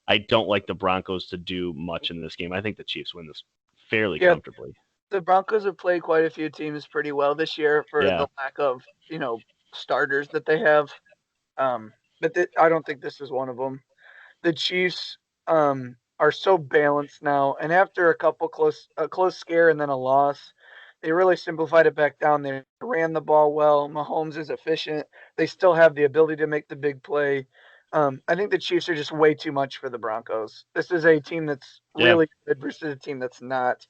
I don't like the Broncos to do much in this game. I think the Chiefs win this fairly comfortably. The Broncos have played quite a few teams pretty well this year for the lack of, starters that they have. But I don't think this is one of them. The Chiefs are so balanced now, and after a close scare and then a loss, they really simplified it back down. They ran the ball well. Mahomes is efficient. They still have the ability to make the big play. I think the Chiefs are just way too much for the Broncos. This is a team that's really good versus a team that's not.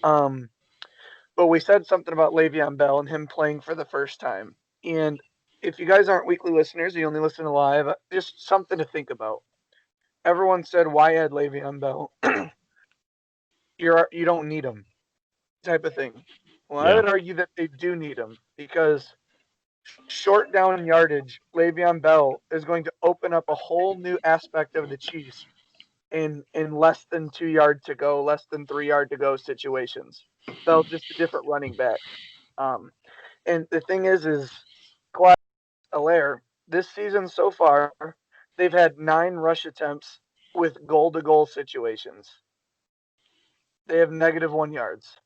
But we said something about Le'Veon Bell and him playing for the first time. And if you guys aren't weekly listeners, you only listen to live, just something to think about. Everyone said, why add Le'Veon Bell? You don't need him, type of thing. Well, I would argue that they do need him because short down yardage, Le'Veon Bell is going to open up a whole new aspect of the Chiefs in less than 2 yard to go, less than 3 yard to go situations. Bell's just a different running back. And the thing is Clyde Allaire, this season so far, they've had 9 rush attempts with goal-to-goal situations. They have -1 yards.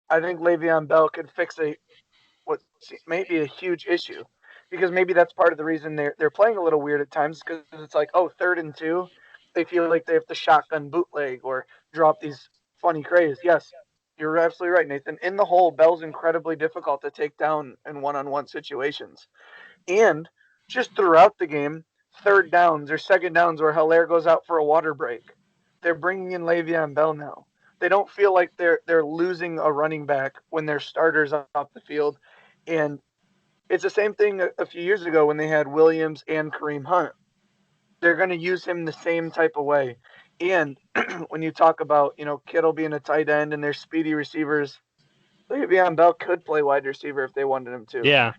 I think Le'Veon Bell could fix what may be a huge issue, because maybe that's part of the reason they're playing a little weird at times, because it's like, 3rd and 2, they feel like they have to shotgun bootleg or drop these funny crays. Yes, you're absolutely right, Nathan. In the hole, Bell's incredibly difficult to take down in one-on-one situations. And just throughout the game, 3rd downs or 2nd downs where Hilaire goes out for a water break, they're bringing in Le'Veon Bell now. They don't feel like they're losing a running back when their starters off the field. And it's the same thing a few years ago when they had Williams and Kareem Hunt. They're going to use him the same type of way. And when you talk about, Kittle being a tight end and their speedy receivers, Le'Veon Bell could play wide receiver if they wanted him to. Yeah.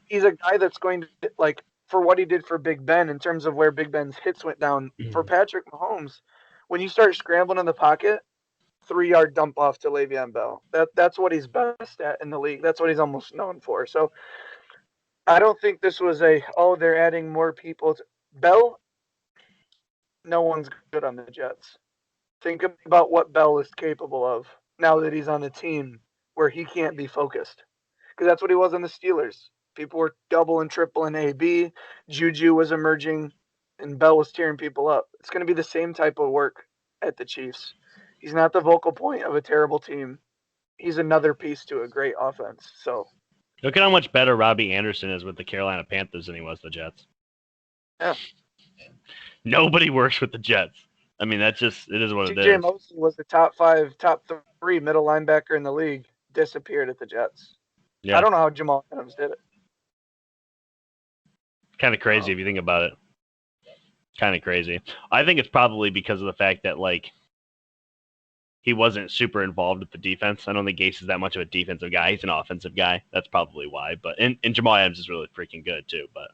He's a guy that's going to, like, for what he did for Big Ben in terms of where Big Ben's hits went down, for Patrick Mahomes, when you start scrambling in the pocket, 3-yard dump off to Le'Veon Bell. That's what he's best at in the league. That's what he's almost known for. So I don't think this was they're adding more people. Bell, no one's good on the Jets. Think about what Bell is capable of now that he's on a team where he can't be focused. Because that's what he was on the Steelers. People were double and triple in AB. Juju was emerging, and Bell was tearing people up. It's going to be the same type of work at the Chiefs. He's not the vocal point of a terrible team. He's another piece to a great offense. So look at how much better Robbie Anderson is with the Carolina Panthers than he was the Jets. Yeah. Nobody works with the Jets. I mean, it is what it is. TJ Mosley was the top 3 middle linebacker in the league. Disappeared at the Jets. Yeah. I don't know how Jamal Adams did it. Kind of crazy if you think about it. Kind of crazy. I think it's probably because of the fact that, he wasn't super involved with the defense. I don't think Gase is that much of a defensive guy. He's an offensive guy. That's probably why. But and Jamal Adams is really freaking good too. But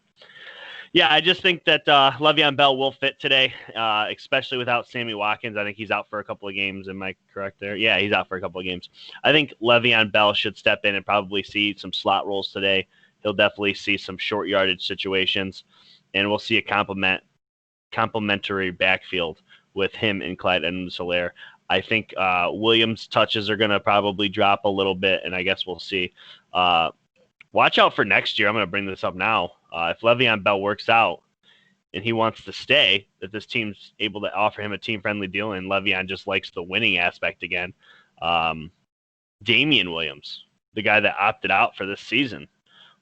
yeah, I just think that Le'Veon Bell will fit today, especially without Sammy Watkins. I think he's out for a couple of games. Am I correct there? Yeah, he's out for a couple of games. I think Le'Veon Bell should step in and probably see some slot roles today. he'll definitely see some short yardage situations, and we'll see a complementary backfield with him and Clyde Edwards-Helaire. I think Williams' touches are going to probably drop a little bit, and I guess we'll see. Watch out for next year. I'm going to bring this up now. If Le'Veon Bell works out and he wants to stay, that this team's able to offer him a team-friendly deal, and Le'Veon just likes the winning aspect again. Damian Williams, the guy that opted out for this season,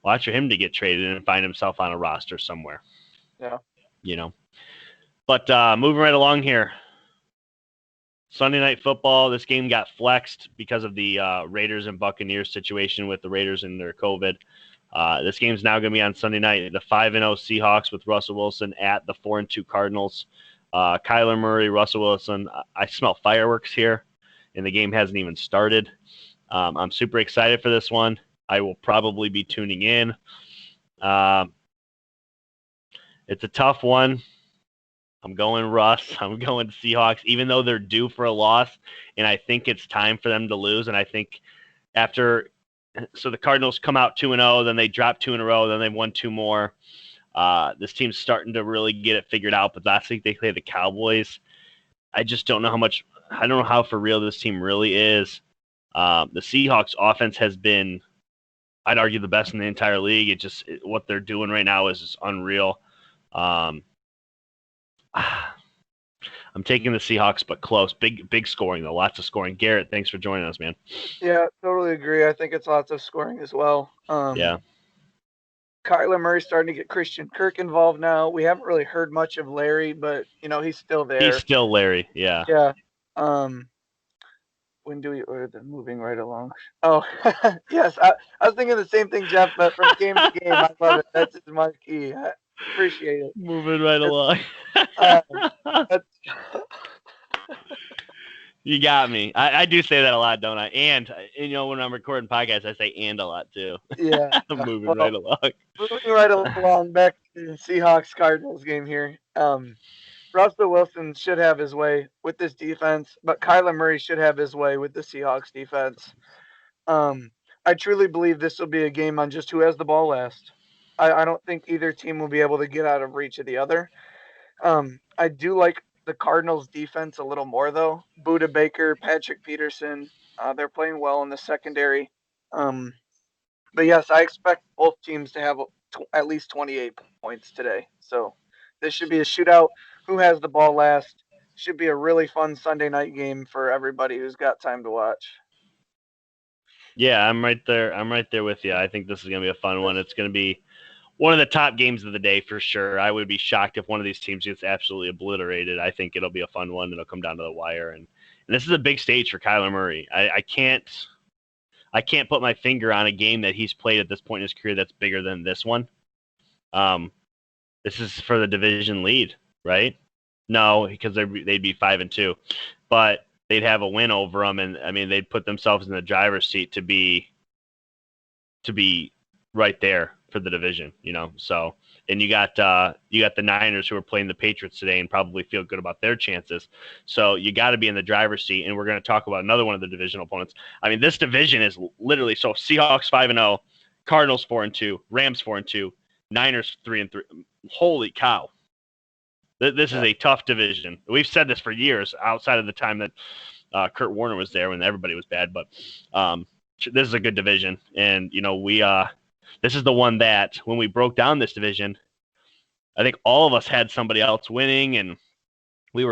watch for him to get traded and find himself on a roster somewhere. Yeah. But moving right along here, Sunday Night Football, this game got flexed because of the Raiders and Buccaneers situation with the Raiders and their COVID. This game's now going to be on Sunday night. The 5-0 Seahawks with Russell Wilson at the 4-2 Cardinals. Kyler Murray, Russell Wilson. I smell fireworks here, and the game hasn't even started. I'm super excited for this one. I will probably be tuning in. It's a tough one. I'm going Russ. I'm going Seahawks, even though they're due for a loss, and I think it's time for them to lose. And I think so the Cardinals come out 2-0, then they drop 2 in a row, then they've won 2 more. This team's starting to really get it figured out, but last week they played the Cowboys. I just don't know I don't know how for real this team really is. The Seahawks offense has been, I'd argue, the best in the entire league. What they're doing right now is just unreal. I'm taking the Seahawks, but close. Big scoring, though. Lots of scoring. Garrett, thanks for joining us, man. Yeah, totally agree. I think it's lots of scoring as well. Yeah. Kyler Murray's starting to get Christian Kirk involved now. We haven't really heard much of Larry, but, he's still there. He's still Larry, yeah. Yeah. When do we order the moving right along? Oh, yes. I was thinking the same thing, Jeff, but from game to game, I love it. That's his marquee. I appreciate it. Moving right along. You got me. I do say that a lot, don't I? And, when I'm recording podcasts, I say "and" a lot, too. Yeah. Moving right along. Moving right along, back to the Seahawks-Cardinals game here. Russell Wilson should have his way with this defense, but Kyler Murray should have his way with the Seahawks defense. I truly believe this will be a game on just who has the ball last. I don't think either team will be able to get out of reach of the other. I do like the Cardinals defense a little more, though. Budda Baker, Patrick Peterson, they're playing well in the secondary. But yes, I expect both teams to have at least 28 points today. So this should be a shootout. Who has the ball last? Should be a really fun Sunday night game for everybody who's got time to watch. Yeah, I'm right there. I'm right there with you. I think this is going to be a fun one. It's going to be one of the top games of the day for sure. I would be shocked if one of these teams gets absolutely obliterated. I think it'll be a fun one. It'll come down to the wire. And this is a big stage for Kyler Murray. I can't put my finger on a game that he's played at this point in his career that's bigger than this one. This is for the division lead, right? No, because they'd be 5-2, but they'd have a win over them, and I mean they'd put themselves in the driver's seat to be right there for the division, So, and you got the Niners who are playing the Patriots today and probably feel good about their chances. So you got to be in the driver's seat, and we're going to talk about another one of the divisional opponents. I mean, this division is literally so Seahawks 5-0, Cardinals 4-2, Rams 4-2, Niners 3-3. Holy cow! This is a tough division. We've said this for years, outside of the time that Kurt Warner was there when everybody was bad. But this is a good division, and this is the one that when we broke down this division, I think all of us had somebody else winning, and we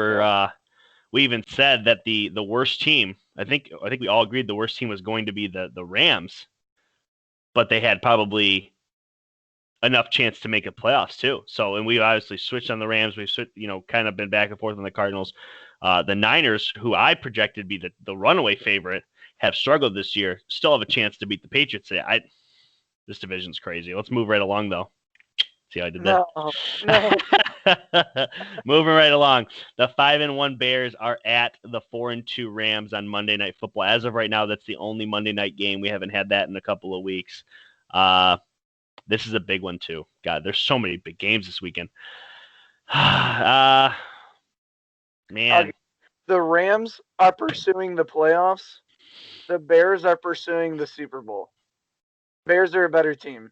even said that the worst team. I think we all agreed the worst team was going to be the Rams, but they had probably enough chance to make the playoffs too. So, and we obviously switched on the Rams. We've kind of been back and forth on the Cardinals. The Niners, who I projected be the runaway favorite, have struggled this year. Still have a chance to beat the Patriots today. This division's crazy. Let's move right along, though. See how I did that? No. Moving right along. The 5-1 Bears are at the 4-2 Rams on Monday Night Football. As of right now, that's the only Monday night game. We haven't had that in a couple of weeks. This is a big one, too. God, there's so many big games this weekend. Man. The Rams are pursuing the playoffs. The Bears are pursuing the Super Bowl. Bears are a better team.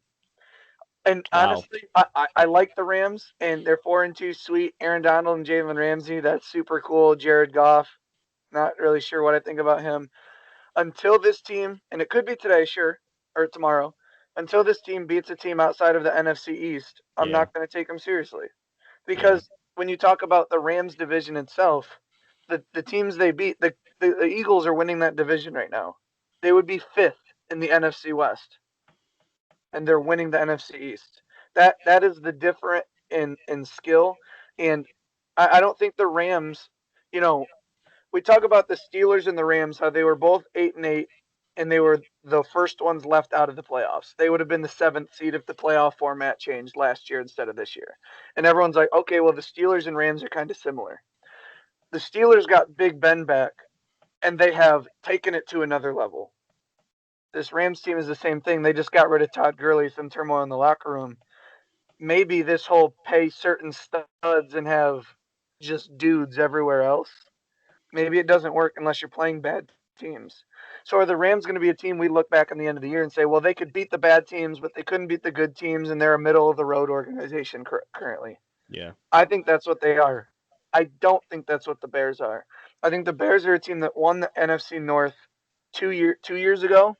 And Wow. honestly, I like the Rams, and they're 4-2 sweet. Aaron Donald and Jalen Ramsey, that's super cool. Jared Goff, not really sure what I think about him. Until this team, and it could be today, sure, or tomorrow, until this team beats a team outside of the NFC East, I'm Yeah. not going to take them seriously. Yeah. Because when you talk about the Rams division itself, the teams they beat, the Eagles are winning that division right now. They would be fifth in the NFC West, and they're winning the NFC East. That is the difference in skill, and I don't think the Rams, you know, we talk about the Steelers and the Rams, how they were both 8-8, and they were the first ones left out of the playoffs. They would have been the seventh seed if the playoff format changed last year instead of this year. And everyone's like, okay, well, the Steelers and Rams are kind of similar. The Steelers got Big Ben back, and they have taken it to another level. This Rams team is the same thing. They just got rid of Todd Gurley, some turmoil in the locker room. Maybe this whole pay certain studs and have just dudes everywhere else. Maybe it doesn't work unless you're playing bad teams. So are the Rams going to be a team we look back in the end of the year and say, well, they could beat the bad teams, but they couldn't beat the good teams, and they're a middle of the road organization currently? Yeah. I think that's what they are. I don't think that's what the Bears are. I think the Bears are a team that won the NFC North 2 years ago.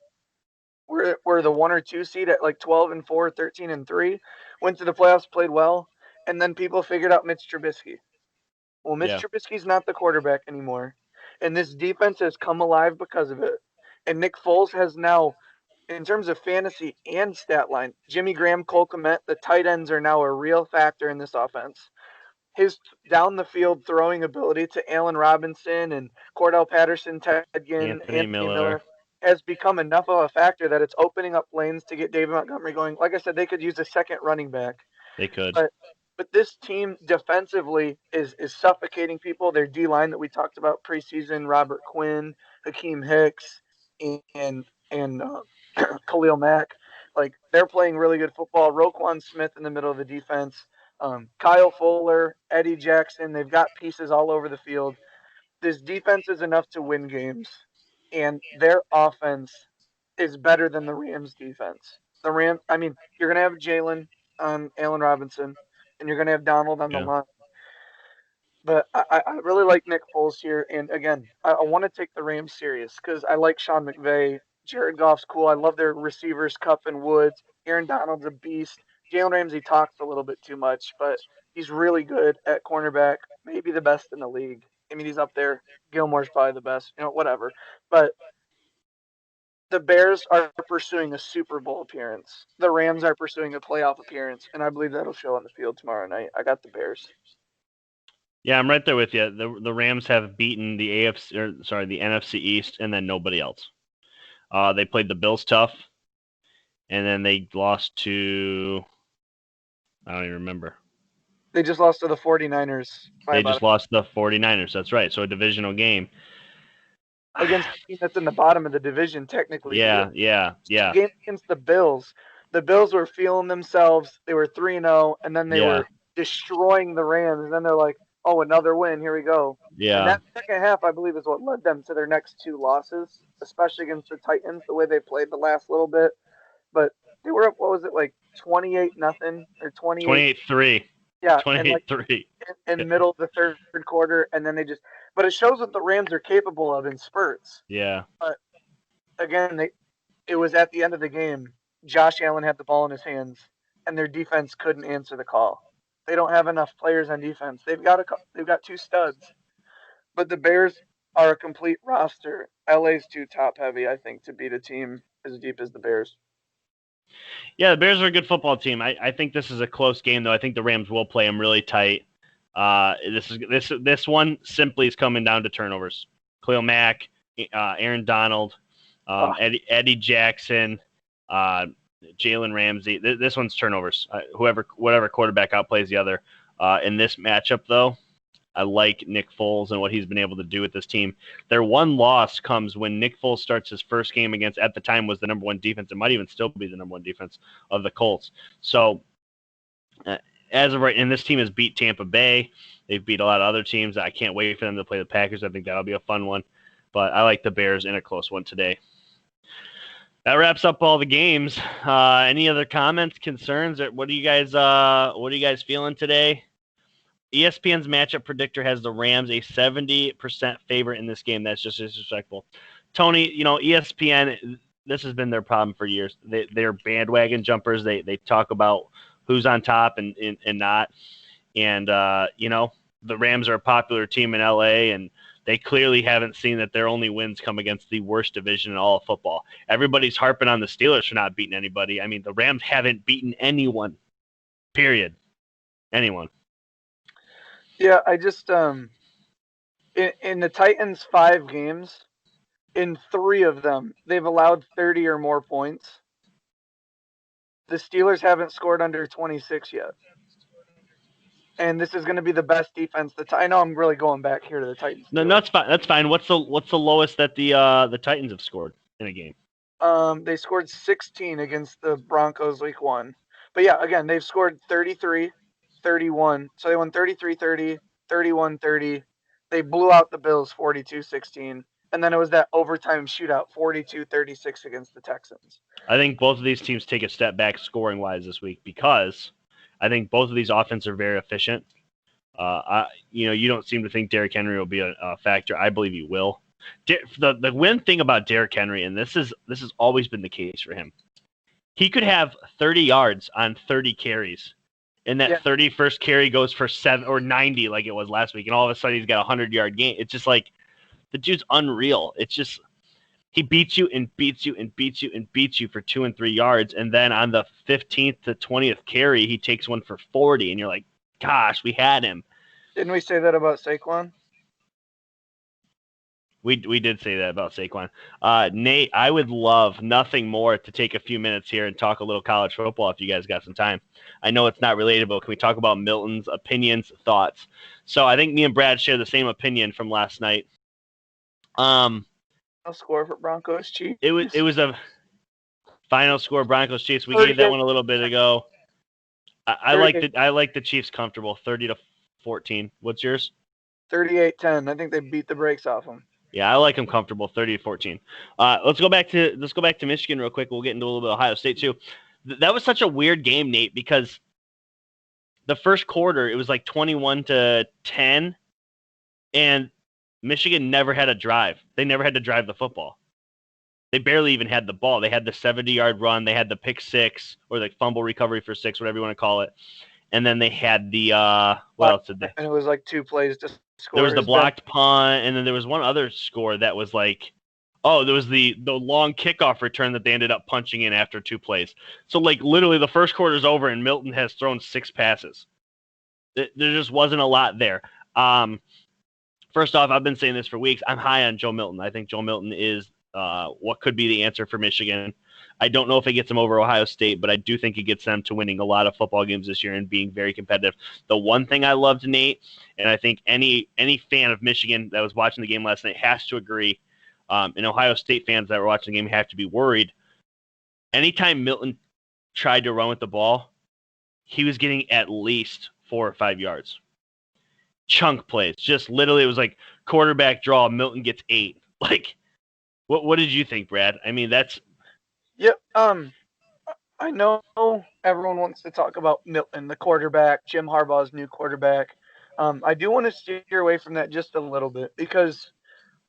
We're the 1 or 2 seed at like 12-4, 13-3. Went to the playoffs, played well, and then people figured out Mitch Trubisky. Well, Mitch Yeah. Trubisky's not the quarterback anymore, and this defense has come alive because of it. And Nick Foles has now, in terms of fantasy and stat line, Jimmy Graham, Cole Kmet, the tight ends are now a real factor in this offense. His down the field throwing ability to Allen Robinson and Cordell Patterson, Ted Ginn, Anthony Anthony Miller. Miller has become enough of a factor that it's opening up lanes to get David Montgomery going. Like I said, they could use a second running back. They could. But this team defensively is suffocating people. Their D line that we talked about preseason, Robert Quinn, Hakeem Hicks, and Khalil Mack, like they're playing really good football. Roquan Smith in the middle of the defense, Kyle Fuller, Eddie Jackson. They've got pieces all over the field. This defense is enough to win games, and their offense is better than the Rams' defense. I mean, you're gonna have Jalen on Allen Robinson, and you're gonna have Donald on the Yeah. line. But I really like Nick Foles here, and again, I want to take the Rams serious because I like Sean McVay. Jared Goff's cool. I love their receivers, Cup and Woods. Aaron Donald's a beast. Jalen Ramsey talks a little bit too much, but he's really good at cornerback. Maybe the best in the league. I mean, he's up there. Gilmore's probably the best. Whatever. But the Bears are pursuing a Super Bowl appearance. The Rams are pursuing a playoff appearance, and I believe that'll show on the field tomorrow night. I got the Bears. Yeah, I'm right there with you. The Rams have beaten the the NFC East, and then nobody else. They played the Bills tough, and then they lost to, I don't even remember. They just lost to the 49ers. They just lost to the 49ers. That's right. So a divisional game. Against a team that's in the bottom of the division, technically. Yeah. Game against the Bills. The Bills were feeling themselves. They were 3-0, and then they were destroying the Rams. And then they're like, oh, another win. Here we go. Yeah. And that second half, I believe, is what led them to their next 2 losses, especially against the Titans, the way they played the last little bit. But they were up, what was it, like 28-0 or 28-3. Yeah, 28-3. In the middle of the third quarter, and then but it shows what the Rams are capable of in spurts. Yeah. But again, it was at the end of the game. Josh Allen had the ball in his hands, and their defense couldn't answer the call. They don't have enough players on defense. They've got 2 studs, but the Bears are a complete roster. LA's too top heavy, I think, to beat a team as deep as the Bears. Yeah, the Bears are a good football team. I think this is a close game, though. I think the Rams will play them really tight. This one simply is coming down to turnovers. Khalil Mack, Aaron Donald, Eddie Jackson, Jalen Ramsey. This one's turnovers. Whatever quarterback outplays the other. In this matchup, though, I like Nick Foles and what he's been able to do with this team. Their one loss comes when Nick Foles starts his first game against, at the time, was the number 1 defense. It might even still be the number 1 defense of the Colts. So, as of right, and this team has beat Tampa Bay. They've beat a lot of other teams. I can't wait for them to play the Packers. I think that'll be a fun one. But I like the Bears in a close one today. That wraps up all the games. Any other comments, concerns? What are you guys feeling today? ESPN's matchup predictor has the Rams a 70% favorite in this game. That's just disrespectful. Tony, ESPN, this has been their problem for years. They're bandwagon jumpers. They talk about who's on top and not. And, the Rams are a popular team in LA, and they clearly haven't seen that their only wins come against the worst division in all of football. Everybody's harping on the Steelers for not beating anybody. I mean, the Rams haven't beaten anyone, period. Anyone. Yeah, I just in the Titans' 5 games, in 3 of them, they've allowed 30 or more points. The Steelers haven't scored under 26 yet. And this is going to be the best defense. I know I'm really going back here to the Titans. No, that's fine. That's fine. What's the lowest that the Titans have scored in a game? They scored 16 against the Broncos week 1. But yeah, again, they've scored 33, 31. So they won 33-30, 31-30. They blew out the Bills 42-16. And then it was that overtime shootout, 42-36 against the Texans. I think both of these teams take a step back scoring-wise this week because I think both of these offenses are very efficient. You don't seem to think Derrick Henry will be a factor. I believe he will. The win thing about Derrick Henry, and this has always been the case for him, he could have 30 yards on 30 carries, and that 31st carry goes for 7 or 90 like it was last week, and all of a sudden he's got a 100-yard game. It's just like the dude's unreal. It's just he beats you and beats you and beats you and beats you for 2 and 3 yards, and then on the 15th to 20th carry, he takes one for 40, and you're like, gosh, we had him. Didn't we say that about Saquon? We did say that about Saquon. Nate, I would love nothing more to take a few minutes here and talk a little college football if you guys got some time. I know it's not relatable. Can we talk about Milton's opinions, thoughts? So I think me and Brad share the same opinion from last night. Final score for Broncos Chiefs. It was a final score Broncos Chiefs. We gave that one a little bit ago. I like the Chiefs comfortable, 30-14. What's yours? 38-10. I think they beat the brakes off them. Yeah, I like them comfortable, 30-14. Let's go back to Michigan real quick. We'll get into a little bit of Ohio State too. That was such a weird game, Nate, because the first quarter it was like 21-10, and Michigan never had a drive. They never had to drive the football. They barely even had the ball. They had the 70-yard run. They had the pick 6 or the fumble recovery for 6, whatever you want to call it. And then they had the what else did they? And it was like 2 plays to score. There was the blocked punt, and then there was one other score that was like, there was the long kickoff return that they ended up punching in after 2 plays. So like literally the first quarter's over, and Milton has thrown 6 passes. There just wasn't a lot there. First off, I've been saying this for weeks. I'm high on Joe Milton. I think Joe Milton is what could be the answer for Michigan. I don't know if it gets them over Ohio State, but I do think it gets them to winning a lot of football games this year and being very competitive. The one thing I loved, Nate, and I think any fan of Michigan that was watching the game last night has to agree, and Ohio State fans that were watching the game have to be worried. Anytime Milton tried to run with the ball, he was getting at least 4 or 5 yards. Chunk plays. Just literally it was like quarterback draw, Milton gets 8. Like, what did you think, Brad? I mean, that's... Yep. I know everyone wants to talk about Milton, the quarterback, Jim Harbaugh's new quarterback. I do want to steer away from that just a little bit because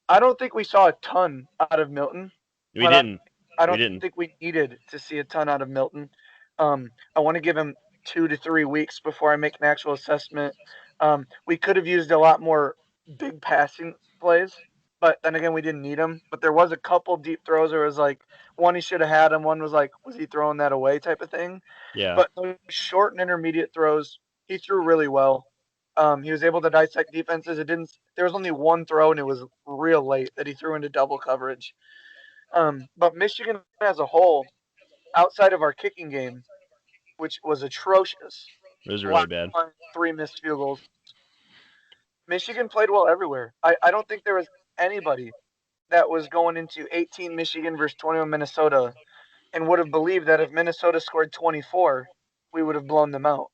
I don't think we saw a ton out of Milton. We didn't. I don't think we needed to see a ton out of Milton. I want to give him 2 to 3 weeks before I make an actual assessment. We could have used a lot more big passing plays, but then again, we didn't need them. But there was a couple deep throws where it was like, one he should have had, and one was like, was he throwing that away type of thing? Yeah. But those short and intermediate throws, he threw really well. He was able to dissect defenses. There was only one throw, and it was real late that he threw into double coverage. But Michigan as a whole, outside of our kicking game, which was atrocious. It was really bad. 3 missed field goals. Michigan played well everywhere. I don't think there was anybody that was going into 18 Michigan versus 21 Minnesota and would have believed that if Minnesota scored 24, we would have blown them out.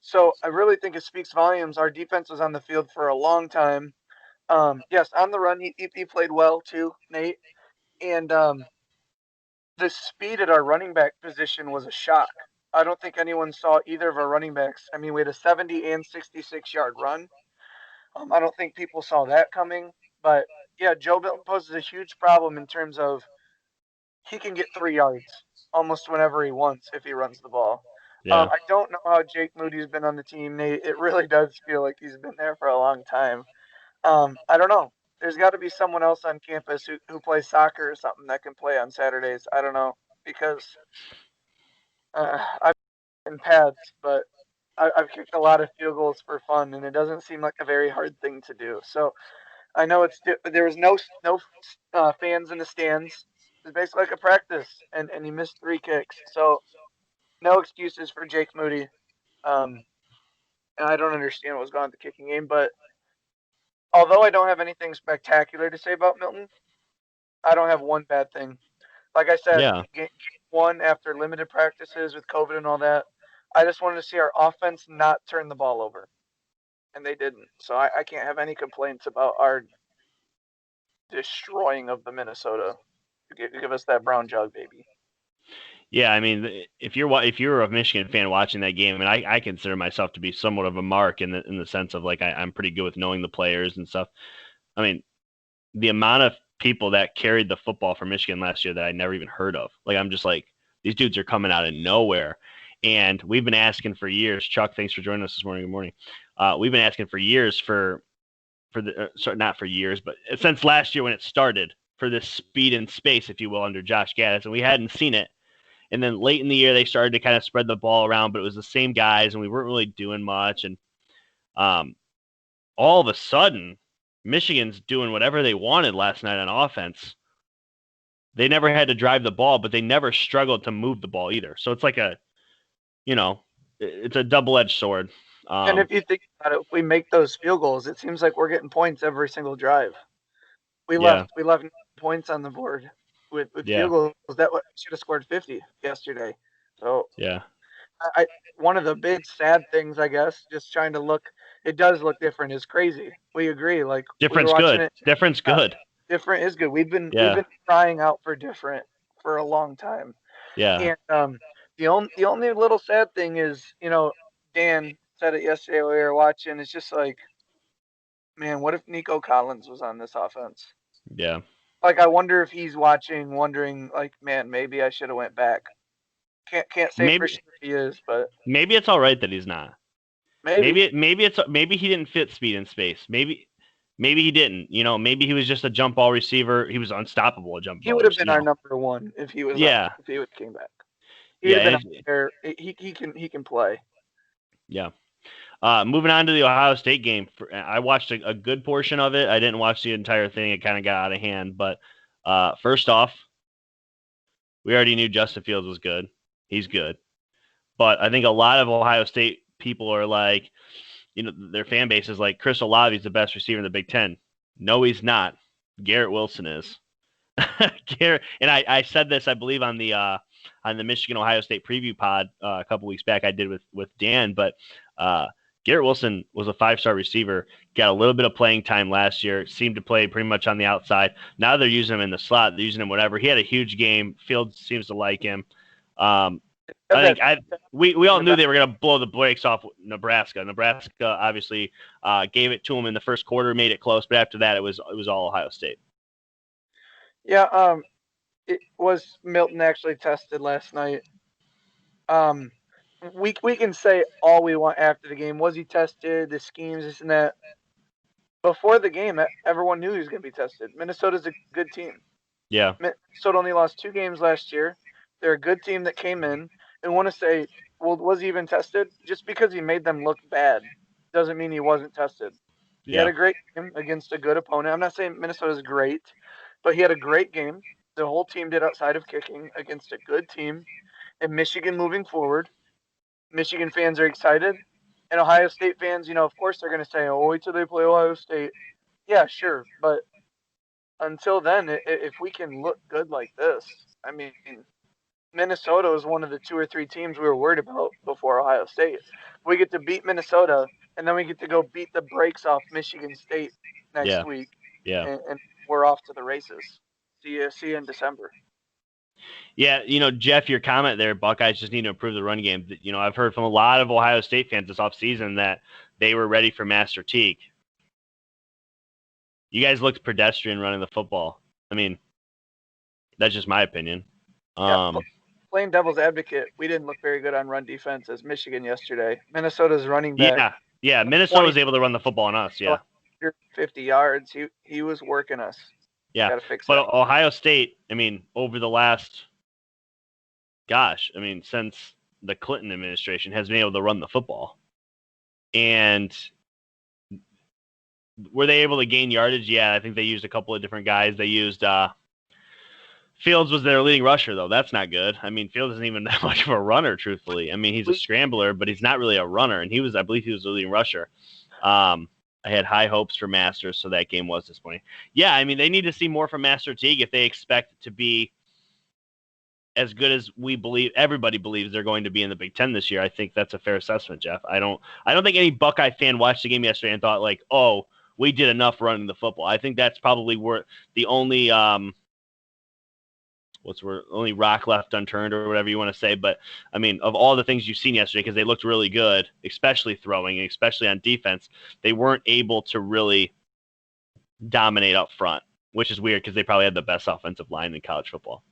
So I really think it speaks volumes. Our defense was on the field for a long time. Yes, on the run, he played well too, Nate. And the speed at our running back position was a shock. I don't think anyone saw either of our running backs. I mean, we had a 70 and 66-yard run. I don't think people saw that coming. But yeah, Joe Milton poses a huge problem in terms of he can get 3 yards almost whenever he wants if he runs the ball. Yeah. I don't know how Jake Moody's been on the team, Nate. It really does feel like he's been there for a long time. I don't know. There's got to be someone else on campus who plays soccer or something that can play on Saturdays. I don't know because I've been pads, but I've kicked a lot of field goals for fun, and it doesn't seem like a very hard thing to do. So I know there was no fans in the stands. It was basically like a practice, and he missed 3 kicks. So no excuses for Jake Moody. And I don't understand what was going on with the kicking game, but although I don't have anything spectacular to say about Milton, I don't have one bad thing. Like I said, Yeah. game 1 after limited practices with COVID and all that, I just wanted to see our offense not turn the ball over, and they didn't. So I can't have any complaints about our destroying of the Minnesota. Give us that brown jug, baby. Yeah, I mean, if you're a Michigan fan watching that game, and I consider myself to be somewhat of a mark in the sense of like I'm pretty good with knowing the players and stuff. I mean, the amount of people that carried the football for Michigan last year that I never even heard of. Like I'm just like, these dudes are coming out of nowhere. And we've been asking for years. Chuck, thanks for joining us this morning. Good morning. We've been asking for years for the sorry, not for years, but since last year when it started, for this speed and space, if you will, under Josh Gaddis, and we hadn't seen it. And then late in the year, they started to kind of spread the ball around, but it was the same guys, and we weren't really doing much. And all of a sudden, Michigan's doing whatever they wanted last night on offense. They never had to drive the ball, but they never struggled to move the ball either. So it's like it's a double-edged sword. And if you think about it, if we make those field goals, it seems like we're getting points every single drive. We left 9 points on the board with field goals that should have scored 50 yesterday. So yeah, one of the big sad things, I guess, just trying to look, it does look different, is crazy. We agree. Like different's good. Different's good. Different is good. We've been crying out for different for a long time. Yeah. And the only little sad thing is, Dan said it yesterday while we were watching. It's just like, man, what if Nico Collins was on this offense? Yeah. Like, I wonder if he's watching, wondering, like, man, maybe I should have went back. Can't say for sure he is, but maybe it's all right that he's not. Maybe he didn't fit speed in space. Maybe he didn't. Maybe he was just a jump ball receiver. He was unstoppable at jump ball. He would have been our number one if he was. If he would came back. He can play. Yeah. Moving on to the Ohio State game. I watched a good portion of it. I didn't watch the entire thing. It kind of got out of hand. But first off, we already knew Justin Fields was good. He's good. But I think a lot of Ohio State people are like, their fan base is like, Chris Olave is the best receiver in the Big Ten. No, he's not. Garrett Wilson is. Garrett, and I said this, I believe, on the Michigan Ohio State preview pod a couple weeks back. I did with Dan, but Garrett Wilson was a 5-star receiver. Got a little bit of playing time last year. Seemed to play pretty much on the outside. Now they're using him in the slot. They're using him whatever. He had a huge game. Fields seems to like him. We all knew they were going to blow the brakes off Nebraska. Nebraska obviously gave it to him in the first quarter, made it close, but after that it was all Ohio State. Yeah, it was Milton actually tested last night. We can say all we want after the game. Was he tested? The schemes, this and that. Before the game, everyone knew he was going to be tested. Minnesota's a good team. Yeah. Minnesota only lost 2 games last year. They're a good team that came in. And want to say, well, was he even tested? Just because he made them look bad doesn't mean he wasn't tested. He had a great game against a good opponent. I'm not saying Minnesota's great, but he had a great game. The whole team did outside of kicking against a good team. And Michigan moving forward, Michigan fans are excited. And Ohio State fans, of course they're going to say, oh, wait till they play Ohio State. Yeah, sure. But until then, if we can look good like this, I mean, Minnesota was one of the 2 or 3 teams we were worried about before Ohio State. We get to beat Minnesota, and then we get to go beat the brakes off Michigan State next week. Yeah. And we're off to the races. See you in December. Yeah, Jeff, your comment there, Buckeyes just need to improve the run game. I've heard from a lot of Ohio State fans this offseason that they were ready for Master Teague. You guys looked pedestrian running the football. I mean, that's just my opinion. Yeah, playing devil's advocate, we didn't look very good on run defense as Michigan yesterday. Minnesota's running back. Yeah. Minnesota was able to run the football on us. Yeah, 50 yards. He was working us. Yeah, gotta fix but that. Ohio State, over the last, since the Clinton administration has been able to run the football, and were they able to gain yardage? Yeah, I think they used a couple of different guys. They used Fields was their leading rusher, though. That's not good. Fields isn't even that much of a runner, truthfully. He's a scrambler, but he's not really a runner. And I believe he was the leading rusher. I had high hopes for Masters, so that game was disappointing. Yeah, they need to see more from Master Teague if they expect to be as good as everybody believes they're going to be in the Big Ten this year. I think that's a fair assessment, Jeff. I don't think any Buckeye fan watched the game yesterday and thought like, oh, we did enough running the football. I think that's probably where the only only rock left unturned or whatever you want to say. But of all the things you've seen yesterday, because they looked really good, especially throwing and especially on defense, they weren't able to really dominate up front, which is weird because they probably had the best offensive line in college football.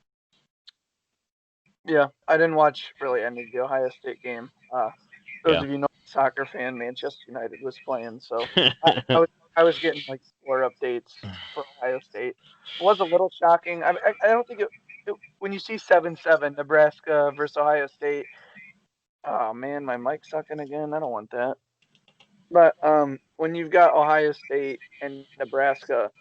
Yeah, I didn't watch really any of the Ohio State game. Those of you know, soccer fan, Manchester United was playing, so I was getting like score updates for Ohio State. It was a little shocking. I don't think when you see 7-7 Nebraska versus Ohio State. Oh man, my mic's sucking again. I don't want that. But when you've got Ohio State and Nebraska,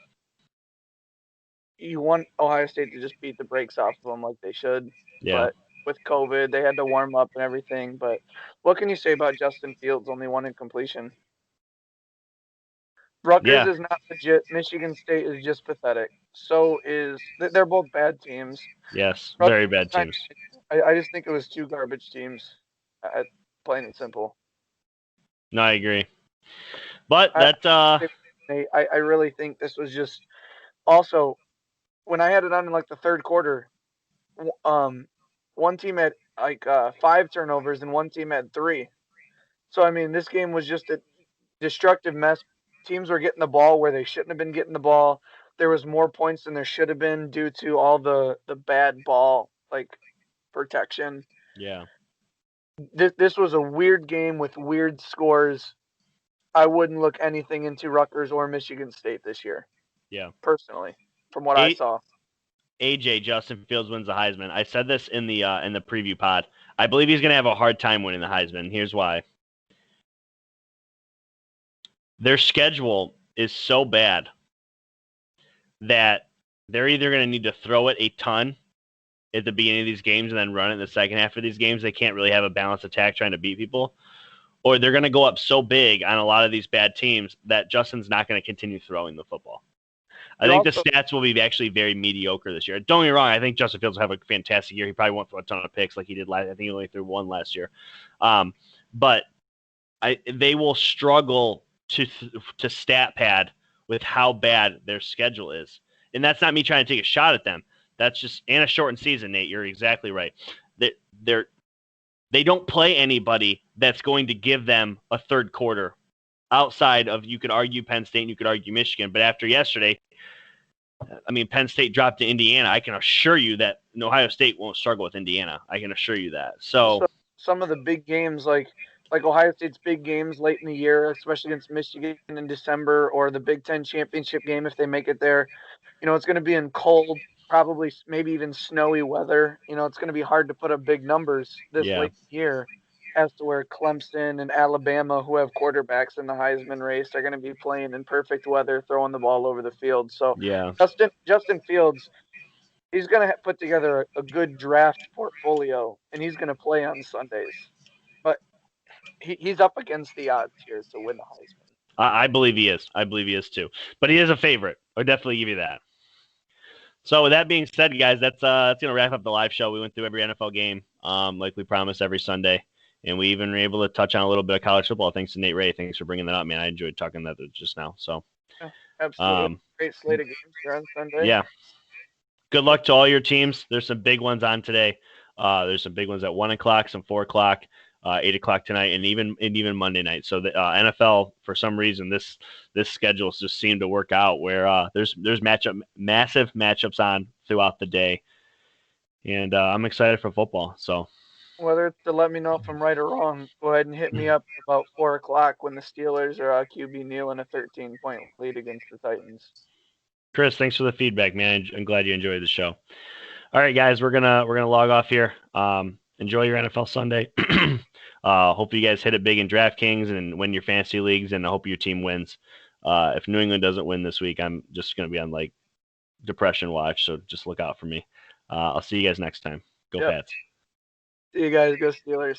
you want Ohio State to just beat the brakes off of them like they should. Yeah. But with COVID, they had to warm up and everything. But what can you say about Justin Fields? Only one incompletion. Rutgers is not legit. Michigan State is just pathetic. So they're both bad teams. Yes, very bad teams. I just think it was two garbage teams, plain and simple. No, I agree. But I really think this was just also when I had it on in like the third quarter. One team had like 5 turnovers and one team had 3. So this game was just a destructive mess. Teams were getting the ball where they shouldn't have been getting the ball. There was more points than there should have been due to all the bad ball protection. Yeah. This was a weird game with weird scores. I wouldn't look anything into Rutgers or Michigan State this year. Yeah. Personally, from what I saw. AJ, Justin Fields wins the Heisman. I said this in the preview pod. I believe he's going to have a hard time winning the Heisman. Here's why. Their schedule is so bad that they're either going to need to throw it a ton at the beginning of these games and then run it in the second half of these games. They can't really have a balanced attack trying to beat people. Or they're going to go up so big on a lot of these bad teams that Justin's not going to continue throwing the football. I think the stats will be actually very mediocre this year. Don't get me wrong. I think Justin Fields will have a fantastic year. He probably won't throw a ton of picks like he did last. I think he only threw 1 last year. But they will struggle to stat pad with how bad their schedule is. And that's not me trying to take a shot at them. That's just in a shortened season, Nate. You're exactly right. They don't play anybody that's going to give them a third quarter outside of, you could argue Penn State and you could argue Michigan. But after yesterday, Penn State dropped to Indiana. I can assure you that Ohio State won't struggle with Indiana. I can assure you that. So some of the big games, like Ohio State's big games late in the year, especially against Michigan in December, or the Big Ten championship game if they make it there, it's going to be in cold, probably maybe even snowy weather. It's going to be hard to put up big numbers this late in the year, as to where Clemson and Alabama, who have quarterbacks in the Heisman race, are going to be playing in perfect weather, throwing the ball over the field. So Justin Fields, he's going to put together a good draft portfolio, and he's going to play on Sundays. But he's up against the odds here to win the Heisman. I believe he is. I believe he is too. But he is a favorite. I'll definitely give you that. So with that being said, guys, that's going to wrap up the live show. We went through every NFL game, like we promised every Sunday. And we even were able to touch on a little bit of college football. Thanks to Nate Ray. Thanks for bringing that up, man. I enjoyed talking that just now. So, absolutely. Great slate of games here on Sunday. Yeah. Good luck to all your teams. There's some big ones on today. There's some big ones at 1 o'clock, some 4 o'clock, 8 o'clock tonight, and even Monday night. So the NFL, for some reason, this schedule just seemed to work out where there's massive matchups on throughout the day, and I'm excited for football. So whether it's to let me know if I'm right or wrong, go ahead and hit me up about 4 o'clock when the Steelers are QB Neal in a 13-point lead against the Titans. Chris, thanks for the feedback, man. I'm glad you enjoyed the show. All right, guys, we're gonna log off here. Enjoy your NFL Sunday. Hope you guys hit it big in DraftKings and win your fantasy leagues, and I hope your team wins. If New England doesn't win this week, I'm just gonna be on like depression watch, so just look out for me. I'll see you guys next time. Go Pats. See you guys. Go Steelers.